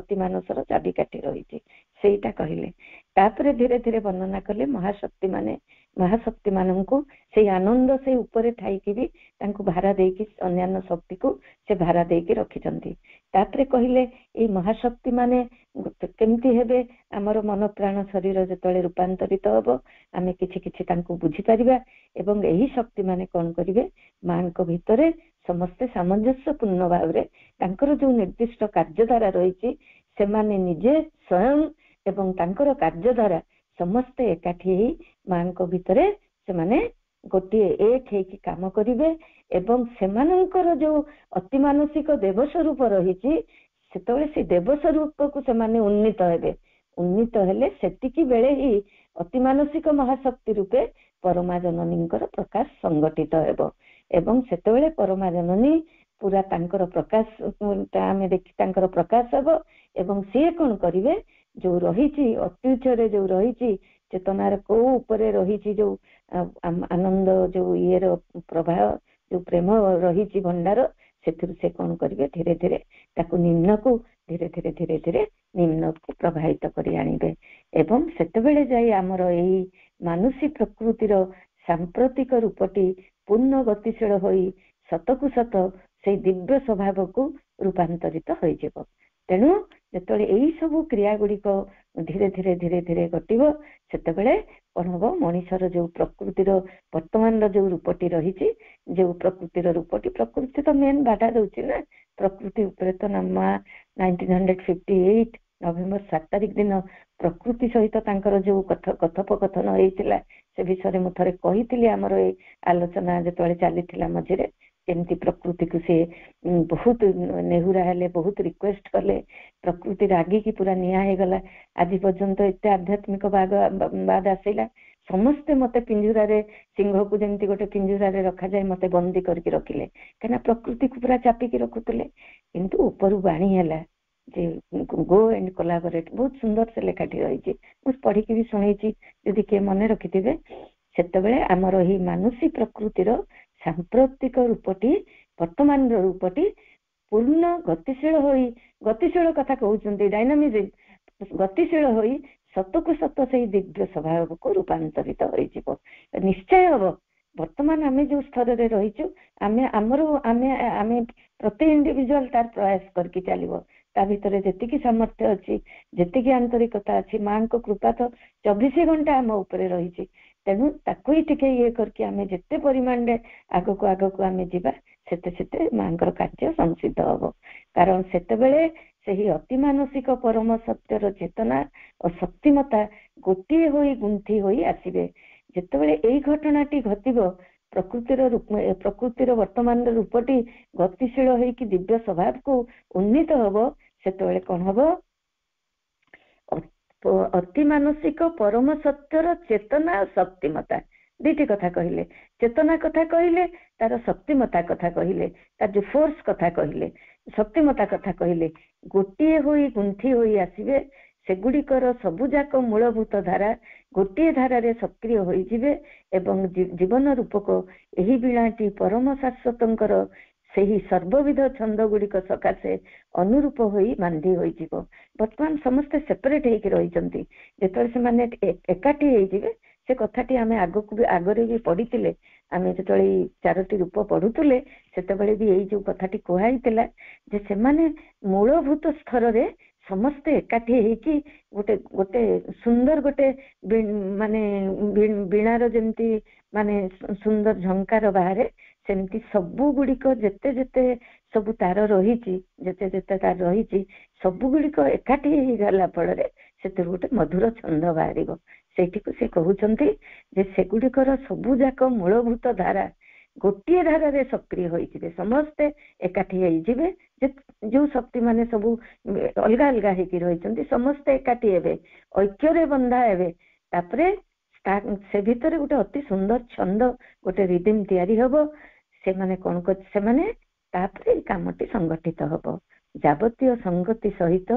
ଅତିମାନସର ଚାବିକାଠି ରହିଛି, ସେଇଟା କହିଲେ। ତାପରେ ଧୀରେ ଧୀରେ ବର୍ଣ୍ଣନା କଲେ ମହାଶକ୍ତି ମାନଙ୍କୁ ସେଇ ଆନନ୍ଦ ସେଇ ଉପରେ ଥାଇକି ବି ତାଙ୍କୁ ଭାରା ଦେଇକି ଅନ୍ୟାନ୍ୟ ଶକ୍ତିକୁ ସେ ଭାରା ଦେଇକି ରଖିଛନ୍ତି। ତାପରେ କହିଲେ ଏଇ ମହାଶକ୍ତି ମାନେ କେମିତି ହେବେ, ଆମର ମନ ପ୍ରାଣ ଶରୀର ଯେତେବେଳେ ରୂପାନ୍ତରିତ ହବ ଆମେ କିଛି କିଛି ତାଙ୍କୁ ବୁଝିପାରିବା ଏବଂ ଏହି ଶକ୍ତି ମାନେ କଣ କରିବେ, ମାଙ୍କ ଭିତରେ ସମସ୍ତେ ସାମଞ୍ଜସ୍ୟପୂର୍ଣ୍ଣ ଭାବରେ ତାଙ୍କର ଯୋଉ ନିର୍ଦ୍ଦିଷ୍ଟ କାର୍ଯ୍ୟଧାରା ରହିଛି, ସେମାନେ ନିଜେ ସ୍ୱୟଂ ଏବଂ ତାଙ୍କର କାର୍ଯ୍ୟଧାରା ସମସ୍ତେ ଏକାଠି ହେଇ ମାଙ୍କ ଭିତରେ ସେମାନେ ଗୋଟିଏ ଏକ ହେଇକି କାମ କରିବେ ଏବଂ ସେମାନଙ୍କର ଯୋଉ ଅତିମାନସିକ ଦେବ ସ୍ୱରୂପ ରହିଛି, ସେତେବେଳେ ସେ ଦେବ ସ୍ୱରୂପକୁ ସେମାନେ ଉନ୍ନୀତ ହେବେ। ଉନ୍ନୀତ ହେଲେ ସେତିକି ବେଳେ ହିଁ ଅତିମାନସିକ ମହାଶକ୍ତି ରୂପେ ପରମା ଜନନୀଙ୍କର ପ୍ରକାଶ ସଂଗଠିତ ହେବ ଏବଂ ସେତେବେଳେ ପରମା ଜନନୀ ପୁରା ତାଙ୍କର ପ୍ରକାଶ ଆମେ ଦେଖି ତାଙ୍କର ପ୍ରକାଶ ହେବ ଏବଂ ସିଏ କ'ଣ କରିବେ, ଯୋଉ ରହିଛି ଅତି ଉଚ୍ଚରେ ଯୋଉ ରହିଛି ଚେତନାର କୋଉ ଉପରେ ରହିଛି ଯୋଉ ଆନନ୍ଦ ଯୋଉ ଇଏର ପ୍ରବାହ, ଯୋଉ ପ୍ରେମ ରହିଛି ଭଣ୍ଡାର, ସେଥିରୁ ସେ କ'ଣ କରିବେ, ଧୀରେ ଧୀରେ ତାକୁ ନିମ୍ନକୁ ଧୀରେ ଧୀରେ ଧୀରେ ଧୀରେ ନିମ୍ନକୁ ପ୍ରବାହିତ କରି ଆଣିବେ। ଏବଂ ସେତେବେଳେ ଯାଇ ଆମର ଏଇ ମାନୁଷୀ ପ୍ରକୃତିର ସାମ୍ପ୍ରତିକ ରୂପଟି ପୂର୍ଣ୍ଣ ଗତିଶୀଳ ହୋଇ ସତକୁ ସତ ସେଇ ଦିବ୍ୟ ସ୍ୱଭାବକୁ ରୂପାନ୍ତରିତ ହୋଇଯିବ। ତେଣୁ ଯେତେବେଳେ ଏଇ ସବୁ କ୍ରିୟା ଗୁଡିକ ଧୀରେ ଧୀରେ ଧୀରେ ଧୀରେ ଘଟିବ, ସେତେବେଳେ କ'ଣ ହବ, ମଣିଷର ଯୋଉ ପ୍ରକୃତିର ବର୍ତ୍ତମାନର ଯୋଉ ରୂପଟି ରହିଛି, ଯୋଉ ପ୍ରକୃତିର ରୂପଟି, ପ୍ରକୃତି ତ ମେନ୍ ବାଧା ଦଉଛି ନା। ପ୍ରକୃତି ଉପରେ ତ ମା 1958 ନଭେମ୍ବର 7 ତାରିଖ ଦିନ ପ୍ରକୃତି ସହିତ ତାଙ୍କର ଯୋଉ କଥୋପକଥନ ହେଇଥିଲା, ସେ ବିଷୟରେ ମୁଁ ଥରେ କହିଥିଲି ଆମର ଏଇ ଆଲୋଚନା ଯେତେବେଳେ ଚାଲିଥିଲା ମଝିରେ, କେମିତି ପ୍ରକୃତିକୁ ସେ ବହୁତ ନେହୁରା ହେଲେ, ବହୁତ ରିକ୍ୱେଷ୍ଟ କଲେ, ପ୍ରକୃତି ରାଗିକି ପୁରା ନିଆଁ ହେଇଗଲା। ଆଜି ପର୍ଯ୍ୟନ୍ତ ଏତେ ଆଧ୍ୟାତ୍ମିକ ବାଦ ଆସିଲା, ସମସ୍ତେ ମତେ ପିଞ୍ଜୁରାରେ, ସିଂହକୁ ଯେମିତି ଗୋଟେ ପିଞ୍ଜୁରାରେ ରଖାଯାଏ ମତେ ବନ୍ଦୀ କରିକି ରଖିଲେ, କାହିଁକିନା ପ୍ରକୃତିକୁ ପୁରା ଚାପିକି ରଖୁଥିଲେ। କିନ୍ତୁ ଉପରୁ ବାଣୀ ହେଲା ଯେ ଗୋ ଏଣ୍ଡ କୋଲାବରେଟ, ବହୁତ ସୁନ୍ଦର ସେ ଲେଖାଟି ରହିଛି, ମୁଁ ପଢିକି ବି ଶୁଣେଇଛି, ଯଦି କିଏ ମନେ ରଖିଥିବେ। ସେତେବେଳେ ଆମର ଏହି ମାନୁଷୀ ପ୍ରକୃତିର ସାମ୍ପ୍ରତିକ ରୂପଟି, ବର୍ତ୍ତମାନର ରୂପଟି ପୂର୍ଣ୍ଣ ଗତିଶୀଳ ହୋଇ, ଗତିଶୀଳ କଥା କହୁଛନ୍ତି, ଡାଇନାମିଜିମ୍, ଗତିଶୀଳ ହୋଇ ସତକୁ ସତ ସେଇ ଦିବ୍ୟ ସ୍ୱଭାବକୁ ରୂପାନ୍ତରିତ ହୋଇଯିବ। ନିଶ୍ଚୟ ହବ। ବର୍ତ୍ତମାନ ଆମେ ଯୋଉ ସ୍ତରରେ ରହିଛୁ, ଆମେ ପ୍ରତି ଇଣ୍ଡିଭିଜୁଆଲ ତାର ପ୍ରୟାସ କରିକି ଚାଲିବ। ତା ଭିତରେ ଯେତିକି ସାମର୍ଥ୍ୟ ଅଛି, ଯେତିକି ଆନ୍ତରିକତା ଅଛି, ମାଙ୍କ କୃପା ତ 24 ଘଣ୍ଟା ଆମ ଉପରେ ରହିଛି। ତେଣୁ ତାକୁ ହିଁ ଟିକେ ଇଏ କରିକି ଆମେ ଯେତେ ପରିମାଣରେ ଆଗକୁ ଆଗକୁ ଆମେ ଯିବା, ସେତେ ସେତେ ମାଙ୍କର କାର୍ଯ୍ୟ ସଂସିଦ୍ଧ ହବ। କାରଣ ସେତେବେଳେ ସେହି ଅତି ମାନସିକ ପରମ ସତ୍ୟର ଚେତନା ଓ ଶକ୍ତିମତା ଗୋଟିଏ ହୋଇ ଗୁନ୍ଥି ହୋଇ ଆସିବେ। ଯେତେବେଳେ ଏଇ ଘଟଣାଟି ଘଟିବ, ପ୍ରକୃତିର ବର୍ତ୍ତମାନର ରୂପଟି ଗତିଶୀଳ ହେଇକି ଦିବ୍ୟ ସ୍ୱଭାବକୁ ଉନ୍ନୀତ ହବ, ସେତେବେଳେ କ'ଣ ହବ, ଅତି ମାନସିକ ପରମ ସତ୍ୟର ଚେତନା ଓ ଶକ୍ତିମତା, ଦୁଇଟି କଥା କହିଲେ। ଚେତନା କଥା କହିଲେ, ତାର ଶକ୍ତିମତା କଥା କହିଲେ, ତାର ଯୋଉ ଫୋର୍ସ କଥା କହିଲେ, ଶକ୍ତିମତା କଥା କହିଲେ, ଗୋଟିଏ ହୋଇ ଗୁନ୍ଥି ହୋଇ ଆସିବେ। ସେଗୁଡ଼ିକର ସବୁଯାକ ମୂଳଭୂତ ଧାରା ଗୋଟିଏ ଧାରାରେ ସକ୍ରିୟ ହୋଇଯିବେ ଏବଂ ଜୀବନ ରୂପକ ଏହି ବୀଣାଟି ପରମ ଶାଶ୍ୱତଙ୍କର ସେହି ସର୍ବବିଧ ଛନ୍ଦ ଗୁଡ଼ିକ ସକାଶେ ଅନୁରୂପ ହୋଇ ବାନ୍ଧି ହୋଇଯିବ। ବର୍ତ୍ତମାନ ସମସ୍ତେ ସେପାରେଟ ହେଇକି ରହିଛନ୍ତି, ଯେତେବେଳେ ସେମାନେ ଏକାଠି ହେଇଯିବେ, ସେ କଥାଟି ଆମେ ଆଗରେ ବି ପଢିଥିଲେ। ଆମେ ଯେତେବେଳେ ଏଇ 4ଟି ରୂପ ପଢୁଥିଲେ, ସେତେବେଳେ ବି ଏଇ ଯୋଉ କଥାଟି କୁହାଯାଇଥିଲା ଯେ ସେମାନେ ମୂଳଭୂତ ସ୍ତରରେ ସମସ୍ତେ ଏକାଠି ହେଇକି ଗୋଟେ ସୁନ୍ଦର ଗୋଟେ ମାନେ ବୀଣାର ଯେମିତି ମାନେ ସୁନ୍ଦର ଝଙ୍କାର ବାହାରେ, ସେମିତି ସବୁ ଗୁଡ଼ିକ ଯେତେ ଯେତେ ସବୁ ତାର ରହିଛି, ଯେତେ ଯେତେ ତାର ରହିଛି, ସବୁ ଗୁଡ଼ିକ ଏକାଠି ହେଇଗଲା ଫଳରେ ସେଥିରୁ ଗୋଟେ ମଧୁର ଛନ୍ଦ ବାହାରିବ। ସେଇଠିକୁ ସେ କହୁଛନ୍ତି ଯେ ସେଗୁଡ଼ିକର ସବୁ ଯାକ ମୂଳଭୂତ ଧାରା ଗୋଟିଏ ଧାରାରେ ସକ୍ରିୟ ହୋଇଯିବେ, ସମସ୍ତେ ଏକାଠି ହେଇଯିବେ। ଯୋଉ ଶକ୍ତି ମାନେ ସବୁ ଅଲଗା ଅଲଗା ହେଇକି ରହିଛନ୍ତି, ସମସ୍ତେ ଏକାଠି ହେବେ, ଐକ୍ୟରେ ବନ୍ଧା ହେବେ। ତାପରେ ସେ ଭିତରେ ଗୋଟେ ଅତି ସୁନ୍ଦର ଛନ୍ଦ, ଗୋଟେ ରିଦିମ ତିଆରି ହବ। ସେମାନେ କ'ଣ ସେମାନେ ତାପରେ এই କାମଟି ସଂଗଠିତ ହବ। ଯାବତୀୟ ସଂଗତି ସହିତ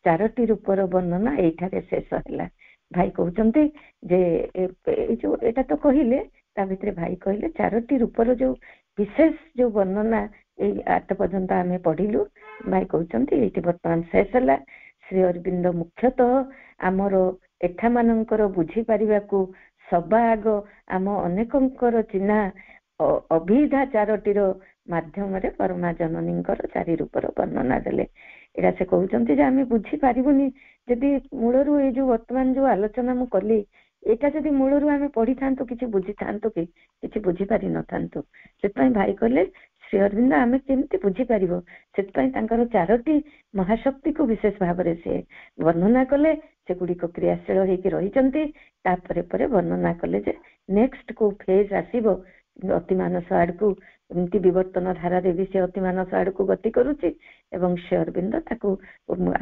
4ଟି ରୂପର ବର୍ଣ୍ଣନା ଏଇଠାରେ ଶେଷ ହେଲା। ଭାଇ କହୁଛନ୍ତି ଯେ ଏଇ ଯୋଉ ଏଇଟା ତ କହିଲେ, ତା ଭିତରେ ଭାଇ କହିଲେ 4ଟି ରୂପର ଯୋଉ ବିଶେଷ ଯୋଉ ବର୍ଣ୍ଣନା ଏଇ 8 ପର୍ଯ୍ୟନ୍ତ ଆମେ ପଢିଲୁ, ଭାଇ କହୁଛନ୍ତି ଏଇଠି ବର୍ତ୍ତମାନ ଶେଷ ହେଲା। ଶ୍ରୀ ଅରବିନ୍ଦ ମୁଖ୍ୟତଃ ଆମର ଏଠାମାନଙ୍କର ବୁଝିପାରିବାକୁ ସବା ଆଗ ଆମ ଅନେକଙ୍କର ଚିହ୍ନା ଅଭିଧା 4ଟିର ମାଧ୍ୟମରେ ପରମା ଜନନୀଙ୍କର 4 ରୂପର ବର୍ଣ୍ଣନା ଦେଲେ। ଏଇଟା ସେ କହୁଛନ୍ତି ଯେ ଆମେ ବୁଝିପାରିବୁନି ଯଦି ମୂଳରୁ ଏଇ ଯୋଉ ବର୍ତ୍ତମାନ ଯୋଉ ଆଲୋଚନା ମୁଁ କଲି, ଏଇଟା ଯଦି ମୂଳରୁ ଆମେ ପଢିଥାନ୍ତୁ, କିଛି ବୁଝିଥାନ୍ତୁ କି କିଛି ବୁଝିପାରିନଥାନ୍ତୁ। ସେଥିପାଇଁ ଭାଇ କହିଲେ ଶ୍ରୀ ଅରବିନ୍ଦ ଆମେ କେମିତି ବୁଝିପାରିବ, ସେଥିପାଇଁ ତାଙ୍କର 4ଟି ମହାଶକ୍ତିକୁ ବିଶେଷ ଭାବରେ ସେ ବର୍ଣ୍ଣନା କଲେ। ସେଗୁଡ଼ିକ କ୍ରିୟାଶୀଳ ହେଇକି ରହିଛନ୍ତି। ତାପରେ ପରେ ବର୍ଣ୍ଣନା କଲେ ଯେ ନେକ୍ସଟ କୋଉ ଫେଜ ଆସିବ, ଅତିମାନସ ଆଡକୁ, ଏମିତି ବିବର୍ତ୍ତନ ଧାରାରେ ବି ସେ ଅତିମାନସ ଆଡକୁ ଗତି କରୁଛି ଏବଂ ଶ୍ରୀ ଅରବିନ୍ଦ ତାକୁ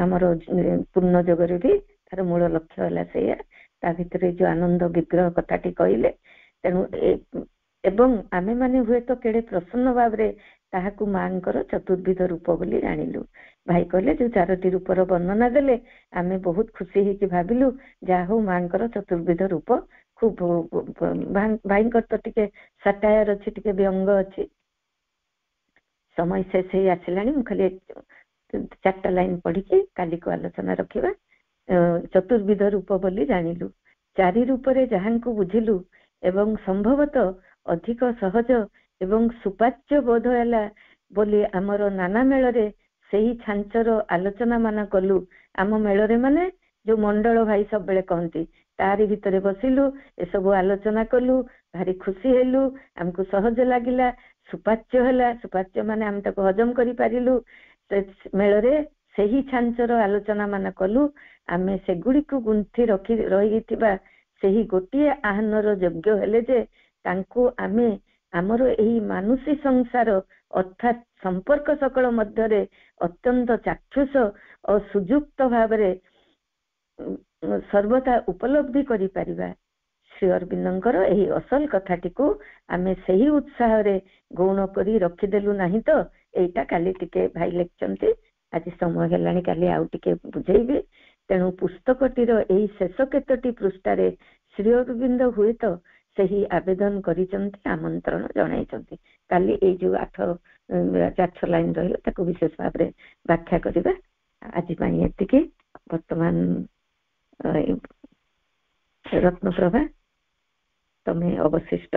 ଆମର ପୂର୍ଣ୍ଣ ଯୋଗରେ ବି ତାର ମୂଳ ଲକ୍ଷ୍ୟ ହେଲା ସେଇଆ। ତା ଭିତରେ ଯୋଉ ଆନନ୍ଦ ବିଗ୍ରହ କଥାଟି କହିଲେ, ତେଣୁ ଏବଂ ଆମେ ମାନେ ହୁଏତ କେଡ଼େ ପ୍ରସନ୍ନ ଭାବରେ ତାହାକୁ ମାଙ୍କର ଚତୁର୍ବିଧ ରୂପ ବୋଲି ଜାଣିଲୁ। ଭାଇ କହିଲେ ଯୋଉ 4ଟି ରୂପର ବର୍ଣ୍ଣନା ଦେଲେ ଆମେ ବହୁତ ଖୁସି ହେଇକି ଭାବିଲୁ ଯାହା ହଉ ମାଙ୍କର ଚତୁର୍ବିଧ ରୂପ। ଖୁବ ଭାଇଙ୍କର ତ ଟିକେ ସାଟାୟାର ଅଛି, ଟିକେ ବ୍ୟଙ୍ଗ ଅଛି। ସମୟ ଶେଷ ହେଇ ଆସିଲାଣି, ମୁଁ ଖାଲି 4ଟା ଲାଇନ ପଢିକି କାଲିକୁ ଆଲୋଚନା ରଖିବା। ଚତୁର୍ବିଧ ରୂପ ବୋଲି ଜାଣିଲୁ, 4 ରୂପରେ ଯାହାଙ୍କୁ ବୁଝିଲୁ ଏବଂ ସମ୍ଭବତଃ ଅଧିକ ସହଜ ଏବଂ ସୁପାଚ୍ୟ ବୋଧ ହେଲା ବୋଲି ଆମର ନାନା ମେଳରେ ସେହି ଛାଞ୍ଚର ଆଲୋଚନା ମାନ କଲୁ। ଆମ ମେଳରେ ମାନେ ଯୋଉ ମଣ୍ଡଳ ଭାଇ ସବୁବେଳେ କହନ୍ତି, ତାରି ଭିତରେ ବସିଲୁ, ଏସବୁ ଆଲୋଚନା କଲୁ, ଭାରି ଖୁସି ହେଲୁ, ଆମକୁ ସହଜ ଲାଗିଲା, ସୁପାଚ୍ୟ ହେଲା। ସୁପାଚ୍ୟ ମାନେ ଆମେ ତାକୁ ହଜମ କରିପାରିଲୁ। ମେଳରେ ସେହି ଛାଞ୍ଚର ଆଲୋଚନା ମାନ କଲୁ। ଆମେ ସେଗୁଡ଼ିକୁ ଗୁନ୍ଥି ରହିଥିବା ସେହି ଗୋଟିଏ ଆହ୍ୱାନର ଯୋଗ୍ୟ ହେଲେ ଯେ ତାଙ୍କୁ ଆମେ ଆମର ଏହି ମାନୁଷୀ ସଂସାର ଅର୍ଥାତ୍ ସମ୍ପର୍କ ସକଳ ମଧ୍ୟରେ ଅତ୍ୟନ୍ତ ଚାକ୍ଷୁଷ ଓ ସୁଯୁକ୍ତ ଭାବରେ ସର୍ବଦା ଉପଲବ୍ଧି କରିପାରିବା। ଶ୍ରୀ ଅରବିନ୍ଦଙ୍କର ଏହି ଅସଲ କଥାଟିକୁ ଆମେ ସେହି ଉତ୍ସାହରେ ଗୌଣ କରି ରଖିଦେଲୁ ନାହିଁ ତ। ଏଇଟା କାଲି ଟିକେ ଭାଇ ଲେଖିଛନ୍ତି, ଆଜି ସମୟ ହେଲାଣି କାଲି ଆଉ ଟିକେ ବୁଝେଇବି। ତେଣୁ ପୁସ୍ତକଟିର ଏହି ଶେଷ କେତୋଟି ପୃଷ୍ଠାରେ ଶ୍ରୀ ଅରବିନ୍ଦ ହୁଏତ ସେହି ଆବେଦନ କରିଛନ୍ତି, ଆମନ୍ତ୍ରଣ ଜଣାଇଛନ୍ତି। କାଲି ଏଇ ଯୋଉ 4 ଲାଇନ ରହିଲା ତାକୁ ବିଶେଷ ଭାବରେ ବ୍ୟାଖ୍ୟା କରିବା। ଆଜି ପାଇଁ ଏତିକି। ବର୍ତ୍ତମାନ ରତ୍ନପ୍ରଭା ତମେ ଅବଶିଷ୍ଟ